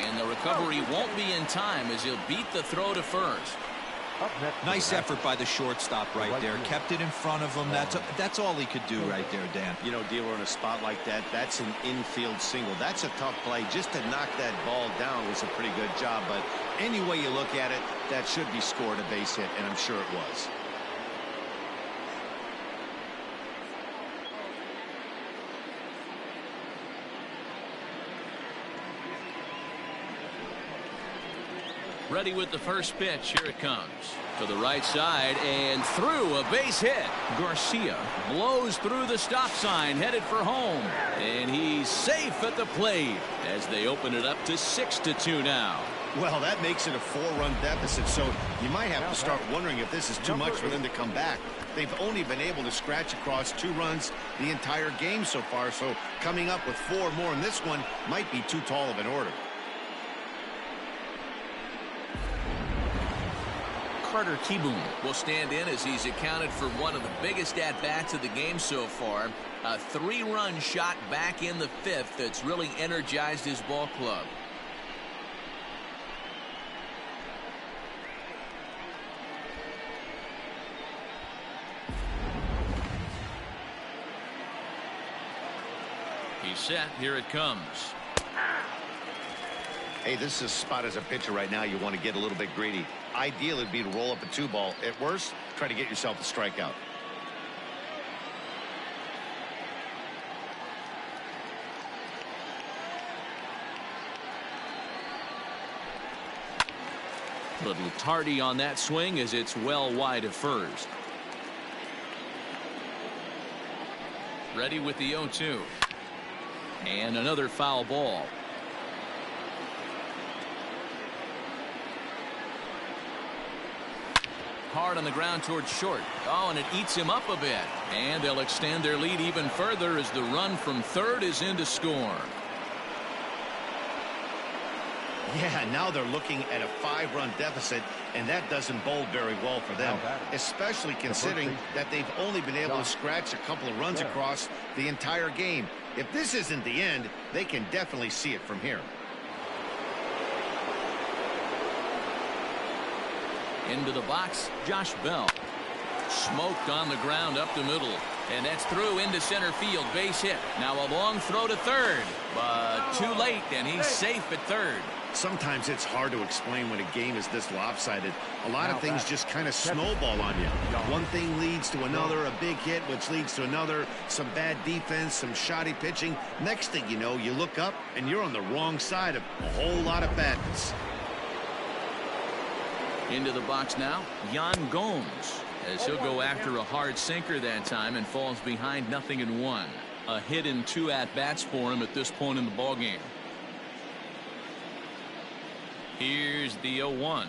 And the recovery won't be in time as he'll beat the throw to first. Nice effort by the shortstop right there. Kept it in front of him. That's all he could do right there, Dan. You know, D-Row, in a spot like that, that's an infield single. That's a tough play. Just to knock that ball down was a pretty good job. But any way you look at it, that should be scored a base hit, and I'm sure it was. Ready with the first pitch. Here it comes. To the right side and through, a base hit. Garcia blows through the stop sign, headed for home. And he's safe at the plate as they open it up to 6-2 now. Well, that makes it a 4-run deficit, so you might have to start wondering if this is too much for them to come back. They've only been able to scratch across 2 runs the entire game so far, so coming up with 4 more in this one might be too tall of an order. Carter Kieboom will stand in as he's accounted for one of the biggest at-bats of the game so far. A 3-run shot back in the 5th that's really energized his ball club. He's set. Here it comes. Hey, this is a spot as a pitcher right now you want to get a little bit greedy. Ideal would be to roll up a 2-ball. At worst, try to get yourself a strikeout. Little tardy on that swing as it's well wide of first. Ready with the 0-2. And another foul ball. Hard on the ground towards short. Oh, and it eats him up a bit. And they'll extend their lead even further as the run from third is in to score. Yeah, now they're looking at a 5-run deficit And that doesn't bode very well for them, especially considering that they've only been able to scratch a couple of runs across the entire game. If this isn't the end, they can definitely see it from here. Into the box, Josh Bell. Smoked on the ground up the middle. And that's through into center field. Base hit. Now a long throw to third. But too late, and he's safe at third. Sometimes it's hard to explain when a game is this lopsided. A lot of things just kind of snowball on you. One thing leads to another, a big hit, which leads to another, some bad defense, some shoddy pitching. Next thing you know, you look up, and you're on the wrong side of a whole lot of badness. Into the box now, Yan Gomes, as he'll go after a hard sinker that time and falls behind 0-1. A hit in 2 at-bats for him at this point in the ballgame. Here's the 0-1.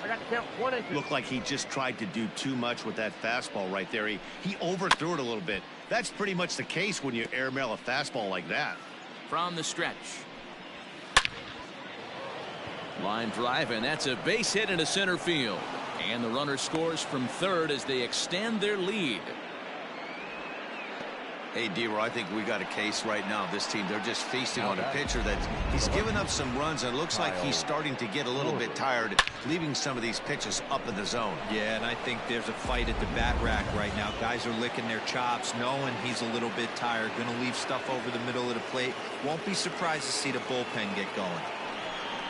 I got to count 1 and 2. Looked like he just tried to do too much with that fastball right there. He overthrew it a little bit. That's pretty much the case when you airmail a fastball like that. From the stretch. Line drive, and that's a base hit into center field. And the runner scores from third as they extend their lead. Hey, D-Roy, I think we got a case right now. This team, they're just feasting on a pitcher that he's given up some runs, and it looks like he's starting to get a little bit tired, leaving some of these pitches up in the zone. Yeah, and I think there's a fight at the bat rack right now. Guys are licking their chops, knowing he's a little bit tired, going to leave stuff over the middle of the plate. Won't be surprised to see the bullpen get going.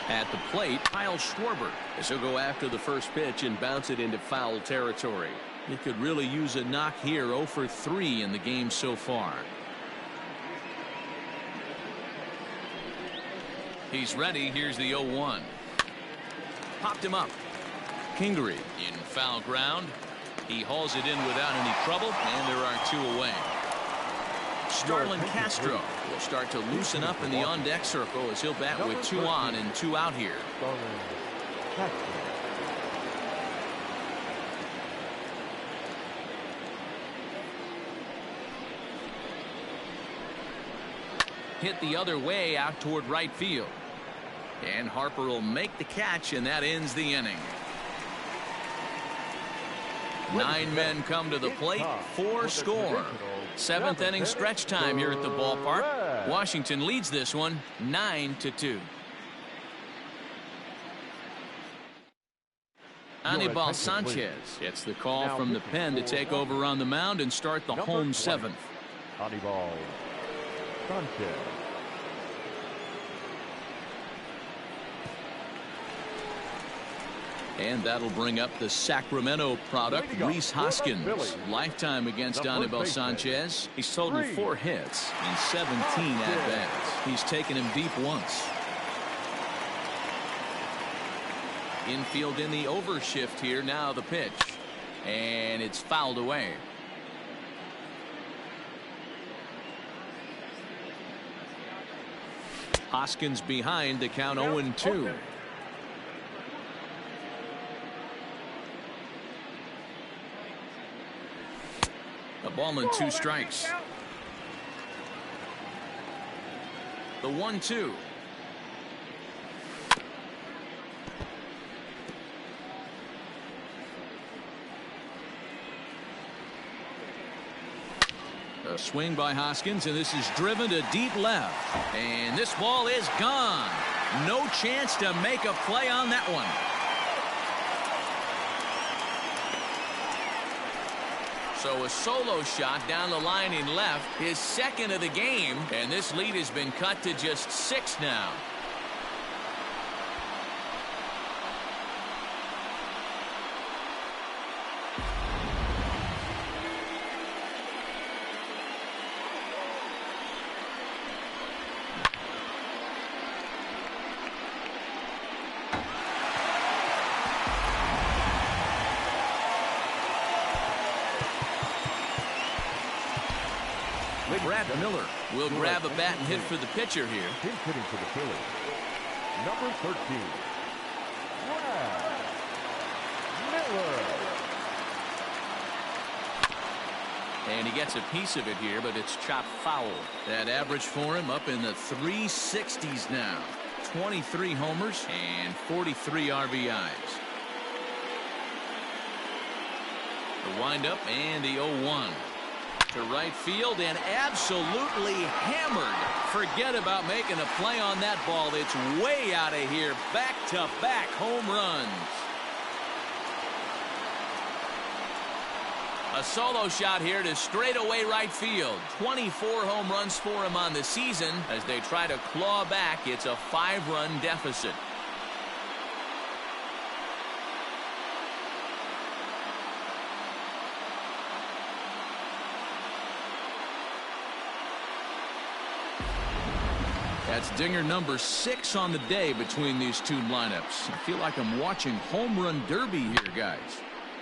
At the plate, Kyle Schwarber, as he'll go after the first pitch and bounce it into foul territory. He could really use a knock here. 0 for 3 in the game so far. He's ready. Here's the 0-1. Popped him up. Kingery in foul ground. He hauls it in without any trouble, and there are 2 away. Starlin Castro will start to loosen up in the on-deck circle as he'll bat with 2 on and 2 out here. Hit the other way out toward right field. And Harper will make the catch, and that ends the inning. 9 men come to the plate, 4 score. 7th inning stretch time here at the ballpark. Washington leads this one 9-2. Anibal Sanchez gets the call from the pen to take over on the mound and start the home 7th. Anibal Sanchez. And that'll bring up the Sacramento product, Rhys Hoskins. Lifetime against Anibal Sanchez. He's totaled 4 hits in 17 at-bats. He's taken him deep once. Infield in the overshift here. Now the pitch. And it's fouled away. Hoskins behind, the count 0-2. A ball and 2 strikes. The 1-2. A swing by Hoskins, and this is driven to deep left. And this ball is gone. No chance to make a play on that one. So a solo shot down the line in left, his 2nd of the game, and this lead has been cut to just 6 now. Brad Miller will grab a bat and hit for the pitcher here. He's hitting for the Phillies. Number 13, Brad Miller. And he gets a piece of it here, but it's chopped foul. That average for him up in the 360s now. 23 homers and 43 RBIs. The windup and the 0-1. To right field and absolutely hammered. Forget about making a play on that ball. It's way out of here. Back-to-back home runs. A solo shot here to straightaway right field. 24 home runs for him on the season. As they try to claw back, it's a 5-run deficit. That's dinger number 6 on the day between these two lineups. I feel like I'm watching home run derby here, guys.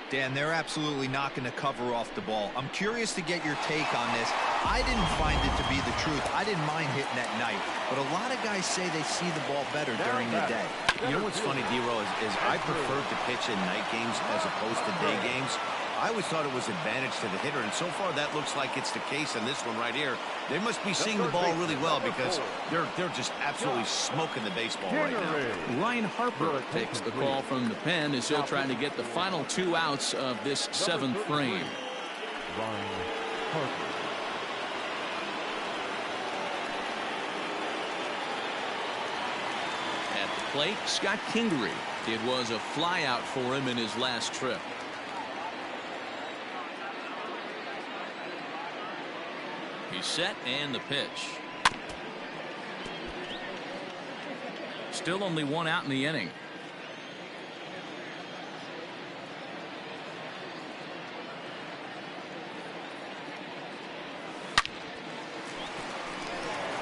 Dan, they're absolutely not going to cover off the ball. I'm curious to get your take on this. I didn't find it to be the truth. I didn't mind hitting at night, but a lot of guys say they see the ball better during the day. You know what's funny, D-Row, is I preferred to pitch in night games as opposed to day games. I always thought it was advantage to the hitter, and so far that looks like it's the case on this one right here. They must be seeing the ball really well because they're just absolutely smoking the baseball right now. Ryan Harper takes the call from the pen as he'll try to get the final 2 outs of this 7th frame. Ryan Harper. At the plate, Scott Kingery. It was a flyout for him in his last trip. He's set and the pitch. Still only 1 out in the inning.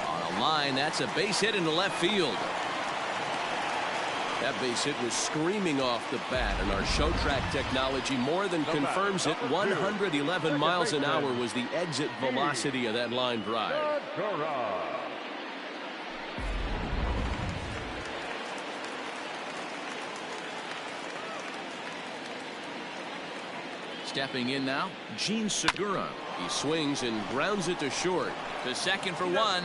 On a line, that's a base hit into left field. That base hit was screaming off the bat, and our show track technology more than confirms it. 111 miles an hour was the exit velocity of that line drive. Stepping in now, Gene Segura. He swings and grounds it to short. To second for 1.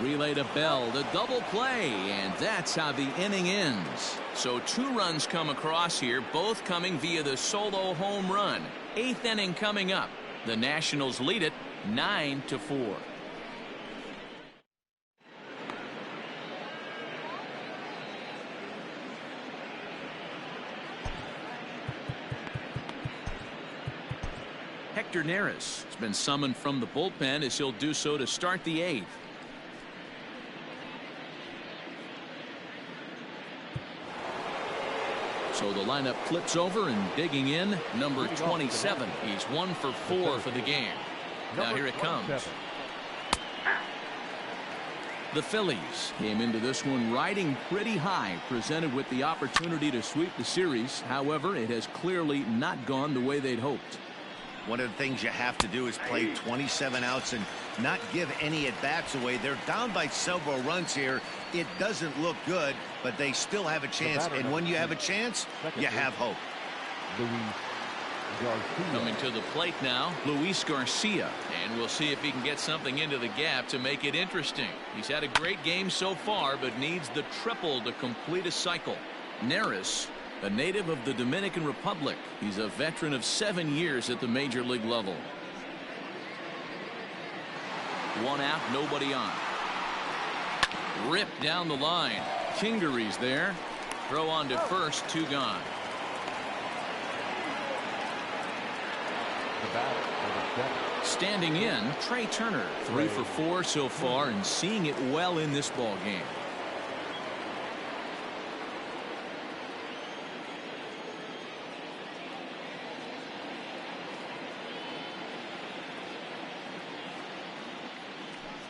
Relay to Bell, the double play, and that's how the inning ends. So 2 runs come across here, both coming via the solo home run. 8th inning coming up. The Nationals lead it 9-4. Hector Neris has been summoned from the bullpen as he'll do so to start the 8th. So the lineup flips over and digging in, number 27. He's 1 for 4 for the game. Now here it comes. The Phillies came into this one riding pretty high, presented with the opportunity to sweep the series. However, it has clearly not gone the way they'd hoped. One of the things you have to do is play 27 outs and not give any at-bats away. They're down by several runs here. It doesn't look good, but they still have a chance. And when you have a chance, you have hope. Coming to the plate now, Luis Garcia. And we'll see if he can get something into the gap to make it interesting. He's had a great game so far, but needs the triple to complete a cycle. Neris, a native of the Dominican Republic. He's a veteran of 7 years at the major league level. 1 out, nobody on. Ripped down the line. Kingery's there. Throw on to first, 2 gone. Standing in, Trey Turner, 3 for 4 so far and seeing it well in this ball game.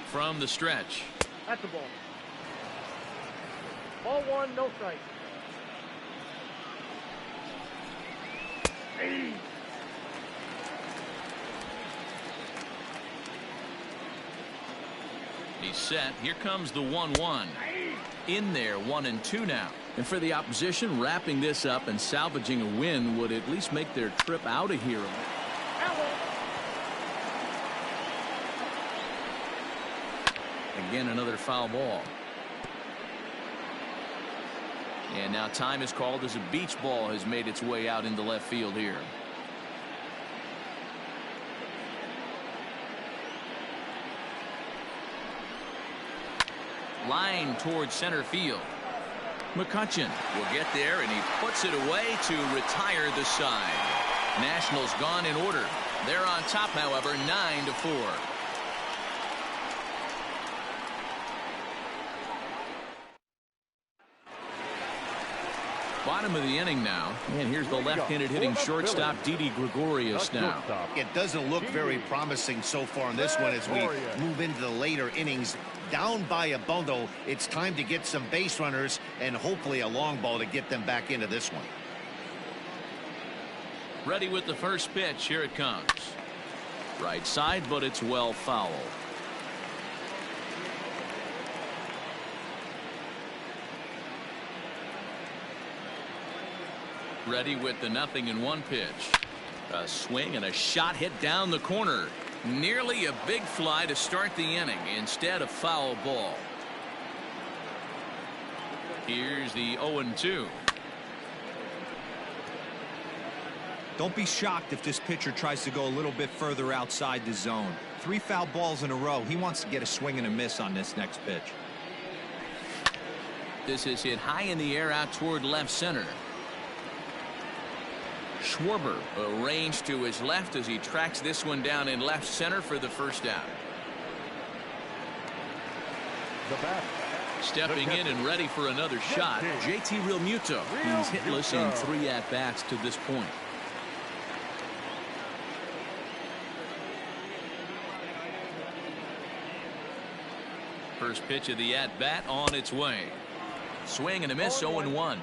From the stretch. That's the ball. Ball 1, no strike. Hey. He's set. Here comes the 1-1. In there, 1-2 now. And for the opposition, wrapping this up and salvaging a win would at least make their trip out of here. Again, another foul ball. And now time is called as a beach ball has made its way out into left field here. Line towards center field. McCutchen will get there, and he puts it away to retire the side. Nationals gone in order. They're on top, however, 9-4. Bottom of the inning now, and here's the left-handed hitting shortstop Didi Gregorius now. It doesn't look very promising so far in this one as we move into the later innings. Down by a bundle, it's time to get some base runners and hopefully a long ball to get them back into this one. Ready with the first pitch. Here it comes. Right side, but it's well foul. Ready with the 0-1 pitch. A swing and a shot hit down the corner. Nearly a big fly to start the inning. Instead, a foul ball. Here's the 0-2. Don't be shocked if this pitcher tries to go a little bit further outside the zone. 3 foul balls in a row. He wants to get a swing and a miss on this next pitch. This is hit high in the air out toward left center. Schwarber arranged to his left as he tracks this one down in left center for the first out. Stepping in and ready for another shot, JT Realmuto. He's hitless in 3 at-bats to this point. First pitch of the at-bat on its way. Swing and a miss, 0-1.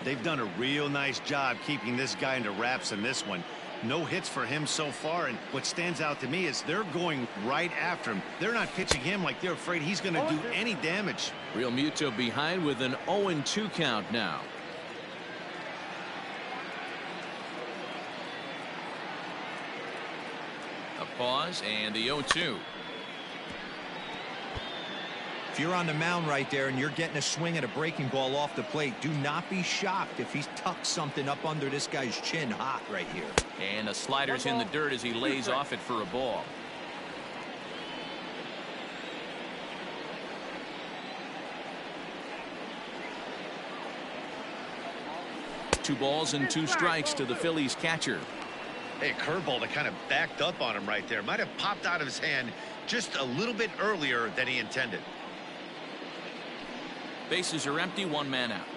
They've done a real nice job keeping this guy into wraps in this one. No hits for him so far, and what stands out to me is they're going right after him. They're not pitching him like they're afraid he's going to do any damage. Realmuto behind with an 0-2 count now. A pause and the 0-2. If you're on the mound right there and you're getting a swing at a breaking ball off the plate, do not be shocked if he's tucked something up under this guy's chin hot right here. And the slider's in the dirt as he lays off it for a ball. Two balls and 2 strikes to the Phillies catcher. Hey, curveball that kind of backed up on him right there. Might have popped out of his hand just a little bit earlier than he intended. Bases are empty, 1 man out.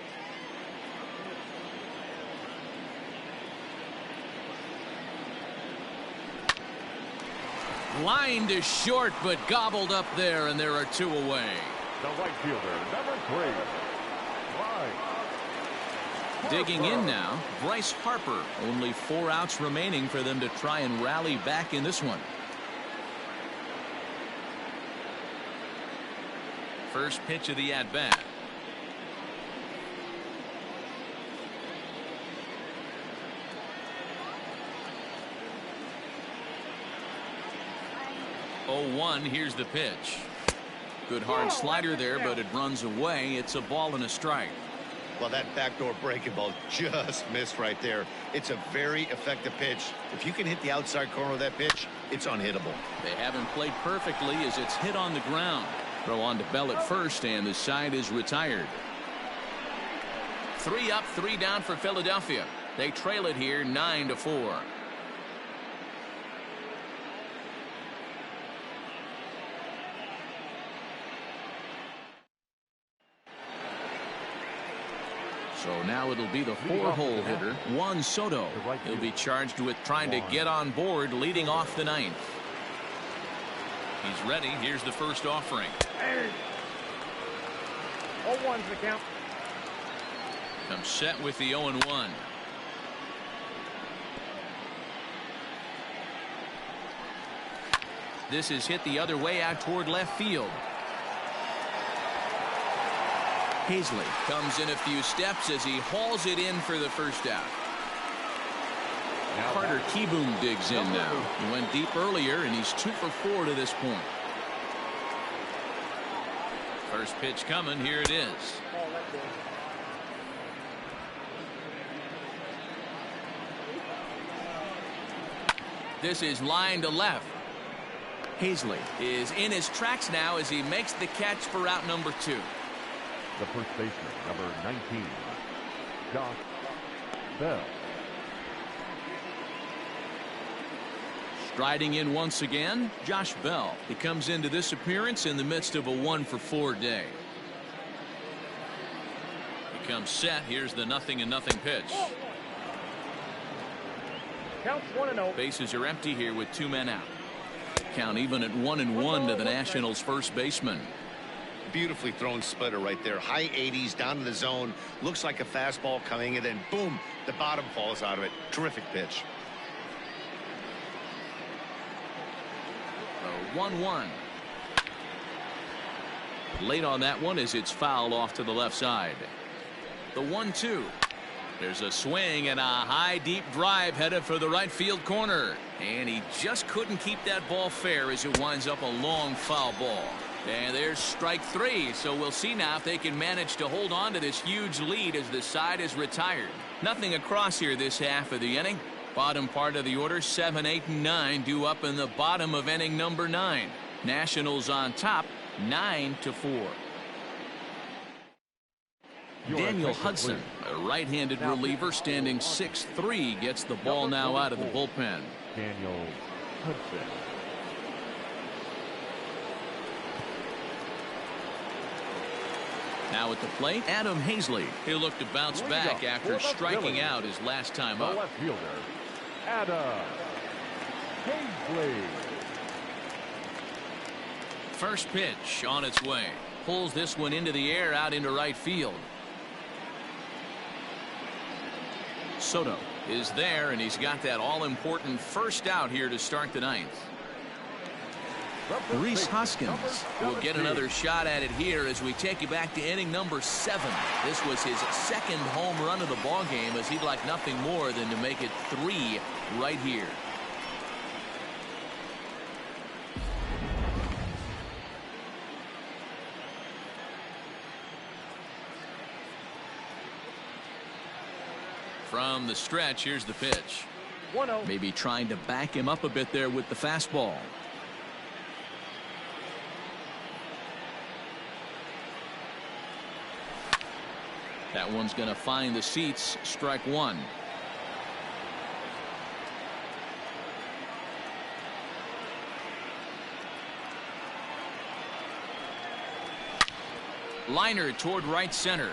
Line to short, but gobbled up there, and there are 2 away. The right fielder, number 3. Right. Digging in now, Bryce Harper. Only 4 outs remaining for them to try and rally back in this one. First pitch of the at-bat. Here's the pitch. Good hard slider there, but it runs away. It's a ball and a strike. Well, that backdoor breaking ball just missed right there. It's a very effective pitch. If you can hit the outside corner of that pitch, it's unhittable. They haven't played perfectly as it's hit on the ground. Throw on to Bell at first, and the side is retired. 3 up, 3 down for Philadelphia. They trail it here 9-4. So now it'll be the 4-hole hitter, Juan Soto. He'll be charged with trying to get on board leading off the 9th. He's ready. Here's the first offering. 0-1's the count. Comes set with the 0-1. This is hit the other way out toward left field. Hazley comes in a few steps as he hauls it in for the first out. Carter Kieboom digs in now. He went deep earlier, and he's 2 for 4 to this point. First pitch coming. Here it is. This is line to left. Hazley is in his tracks now as he makes the catch for out number 2. The first baseman, number 19, Josh Bell. Striding in once again, Josh Bell. He comes into this appearance in the midst of a 1-for-4 day. He comes set. Here's the 0-0 pitch. Count 1-0. Bases are empty here with 2 men out. Count even at 1-1 to the Nationals' first baseman. Beautifully thrown splitter right there. High 80s down to the zone. Looks like a fastball coming, and then boom, the bottom falls out of it. Terrific pitch. 1-1. Late on that one as it's fouled off to the left side. The 1-2. There's a swing and a high deep drive headed for the right field corner. And he just couldn't keep that ball fair as it winds up a long foul ball. And there's strike 3. So we'll see now if they can manage to hold on to this huge lead as the side is retired. Nothing across here this half of the inning. Bottom part of the order, 7, 8, and 9 due up in the bottom of inning number 9. Nationals on top, 9-4. Daniel Hudson, a right-handed reliever standing 6'3", gets the ball now out of the bullpen. Daniel Hudson. Now at the plate, Adam Hazley. He'll look to bounce back after striking out his last time The up. left fielder, Adam Hazley. First pitch on its way. Pulls this one into the air out into right field. Soto is there, and he's got that all-important first out here to start the 9th. Reese Hoskins will get another shot at it here as we take you back to inning number 7. This was his second home run of the ball game, as he'd like nothing more than to make it 3 right here. From the stretch, here's the pitch. 1-0. Maybe trying to back him up a bit there with the fastball. That one's going to find the seats. Strike 1. Liner toward right center.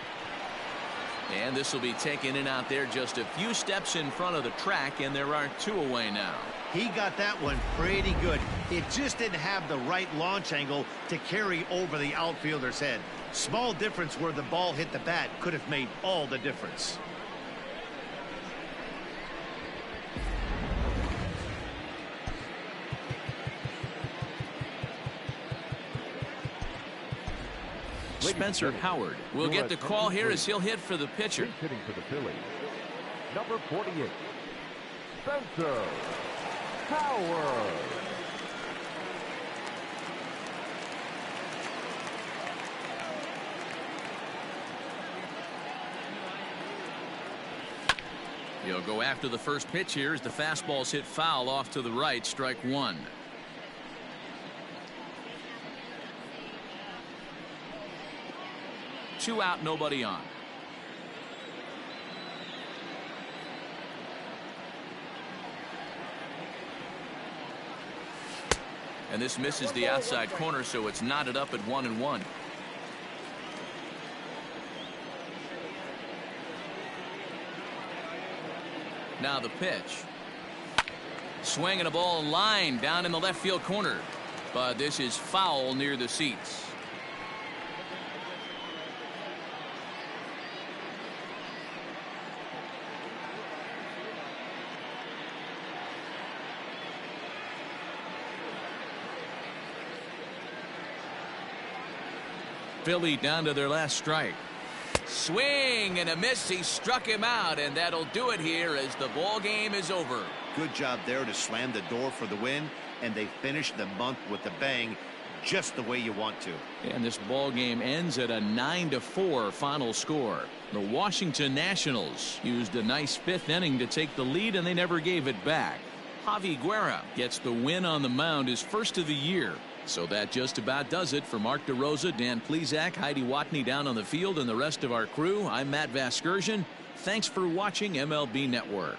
And this will be taken in out there just a few steps in front of the track, and there are 2 away now. He got that one pretty good. It just didn't have the right launch angle to carry over the outfielder's head. Small difference where the ball hit the bat could have made all the difference. Spencer Howard will get the call here as he'll hit for the pitcher. Hitting for the Phillies, number 48, Spencer Howard. He'll go after the first pitch here as the fastball's hit foul off to the right. Strike 1. Two out, nobody on. And this misses the outside corner, so it's knotted up at 1-1. Now the pitch. Swinging a ball line down in the left field corner. But this is foul near the seats. Philly down to their last strike. Swing and a miss. He struck him out, and that'll do it here as the ball game is over. Good job there to slam the door for the win, and they finished the month with a bang. just the way you want to. And this ball game ends at a 9-4 final score. The Washington Nationals used a nice fifth inning to take the lead, and they never gave it back. Javi Guerra gets the win on the mound, his first of the year. So that just about does it for Mark DeRosa, Dan Plesac, Heidi Watney down on the field, and the rest of our crew. I'm Matt Vasgersian. Thanks for watching MLB Network.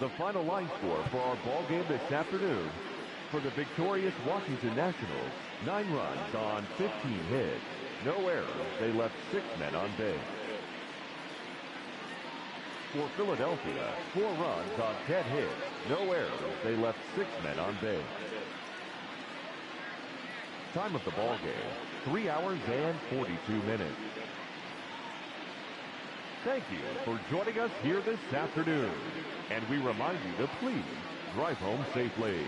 The final line score for our ball game this afternoon. For the victorious Washington Nationals, 9 runs on 15 hits. No errors. They left 6 men on base. For Philadelphia, 4 runs on 10 hits. No errors. They left 6 men on base. Time of the ball game, 3 hours and 42 minutes. Thank you for joining us here this afternoon. And we remind you to please drive home safely.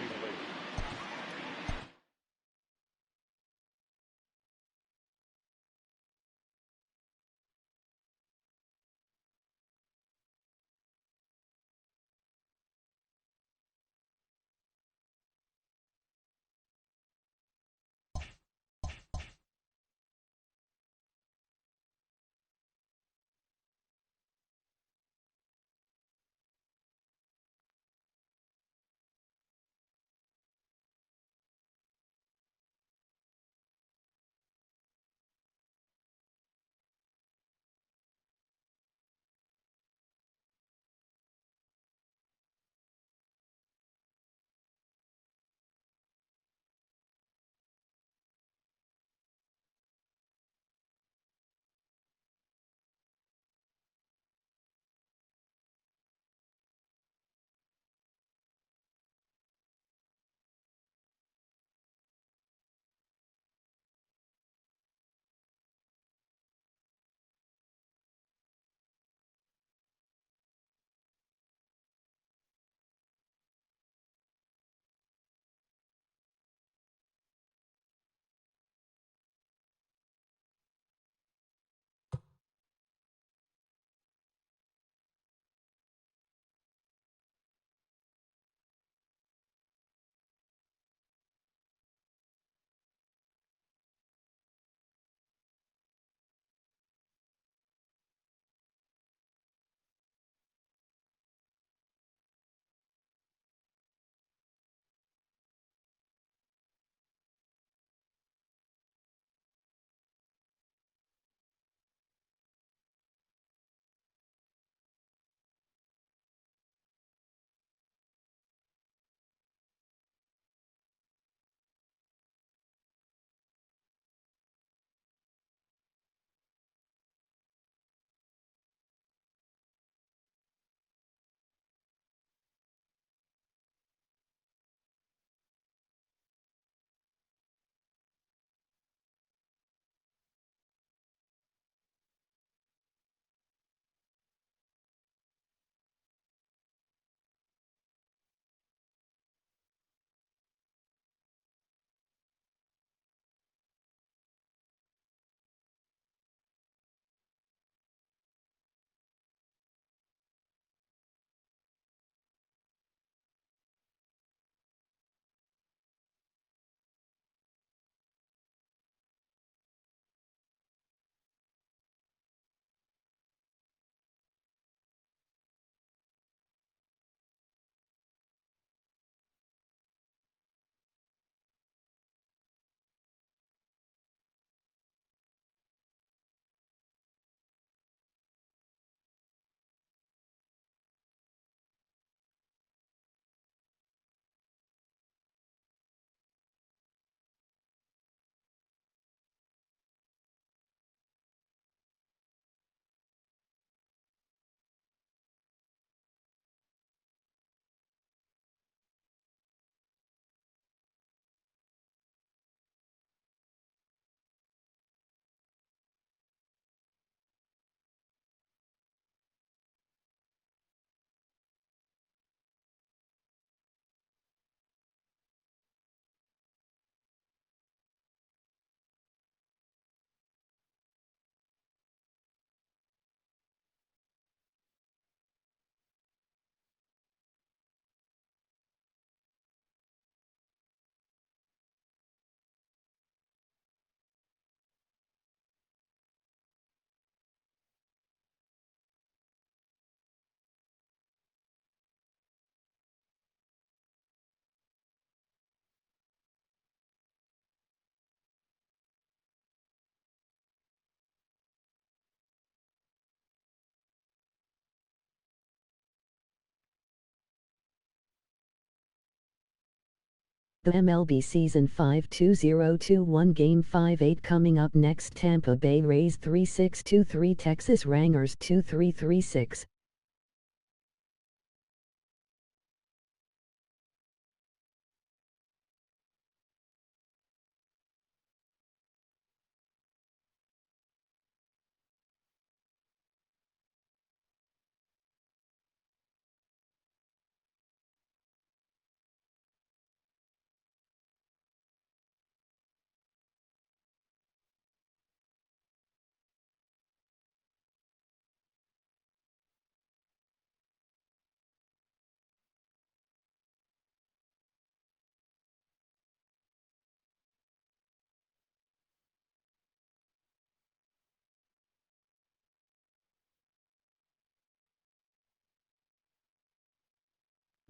The MLB Season 5 2021 Game 5-8 coming up next. Tampa Bay Rays 3-6-2-3, Texas Rangers 2-3-3-6.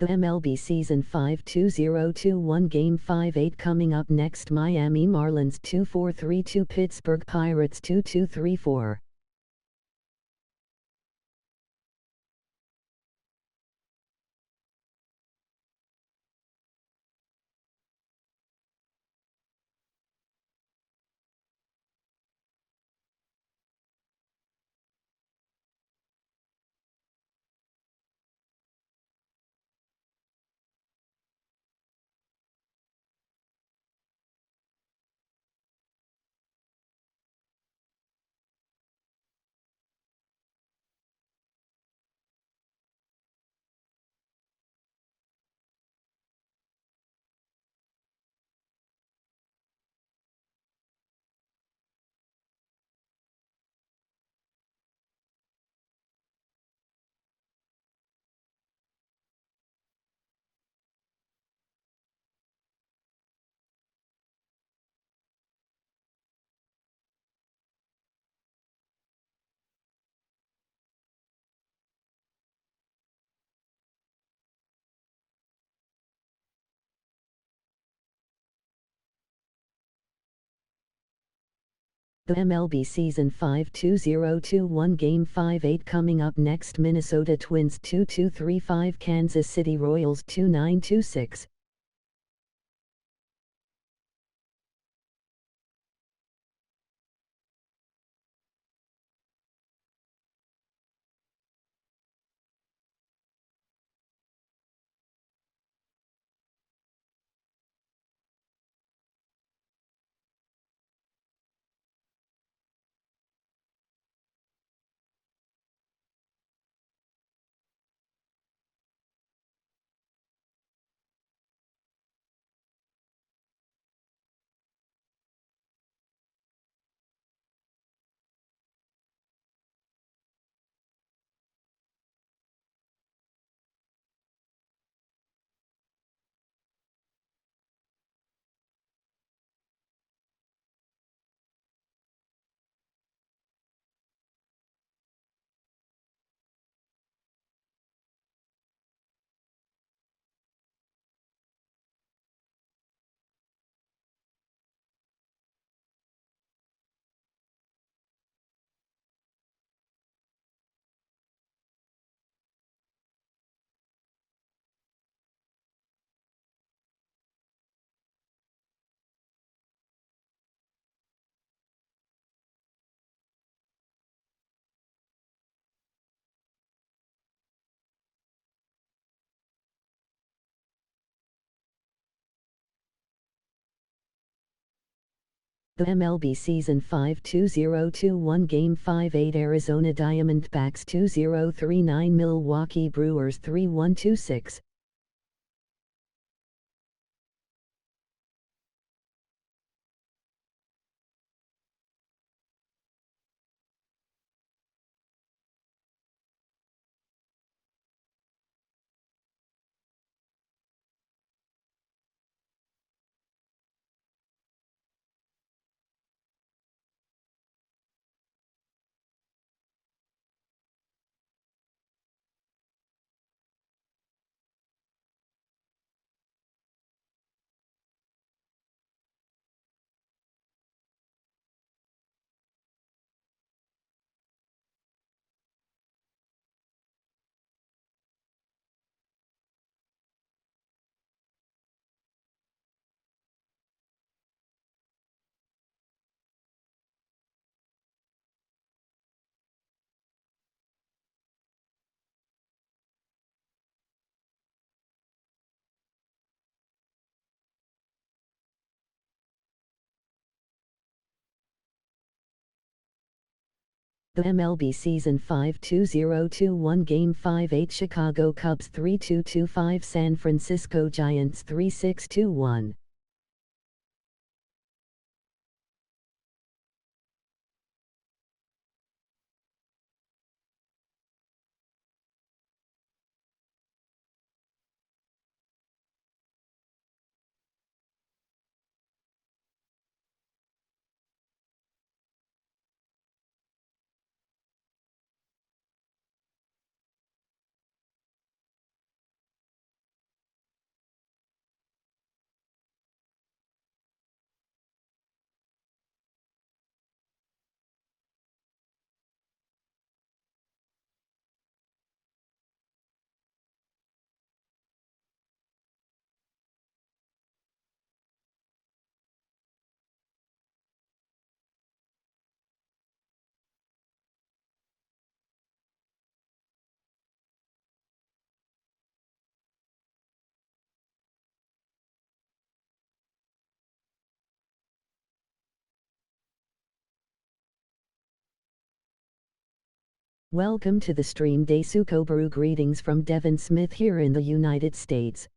The MLB Season 5 2021 Game 5-8 coming up next. Miami Marlins 2-4-3-2, Pittsburgh Pirates 2-2-3-4. The MLB Season 5 2021 Game 5-8 coming up next. Minnesota Twins 2-2-3-5, Kansas City Royals 2-9-2-6. The MLB Season 5 2021 Game 5-8, Arizona Diamondbacks 2-0-3-9, Milwaukee Brewers 3-1-2-6. The MLB Season 5 2021 Game 5-8 Chicago Cubs 3-2-5 San Francisco Giants 3-6-1. Welcome to the stream. Day Sukobaru. Greetings from Devin Smith here in the United States.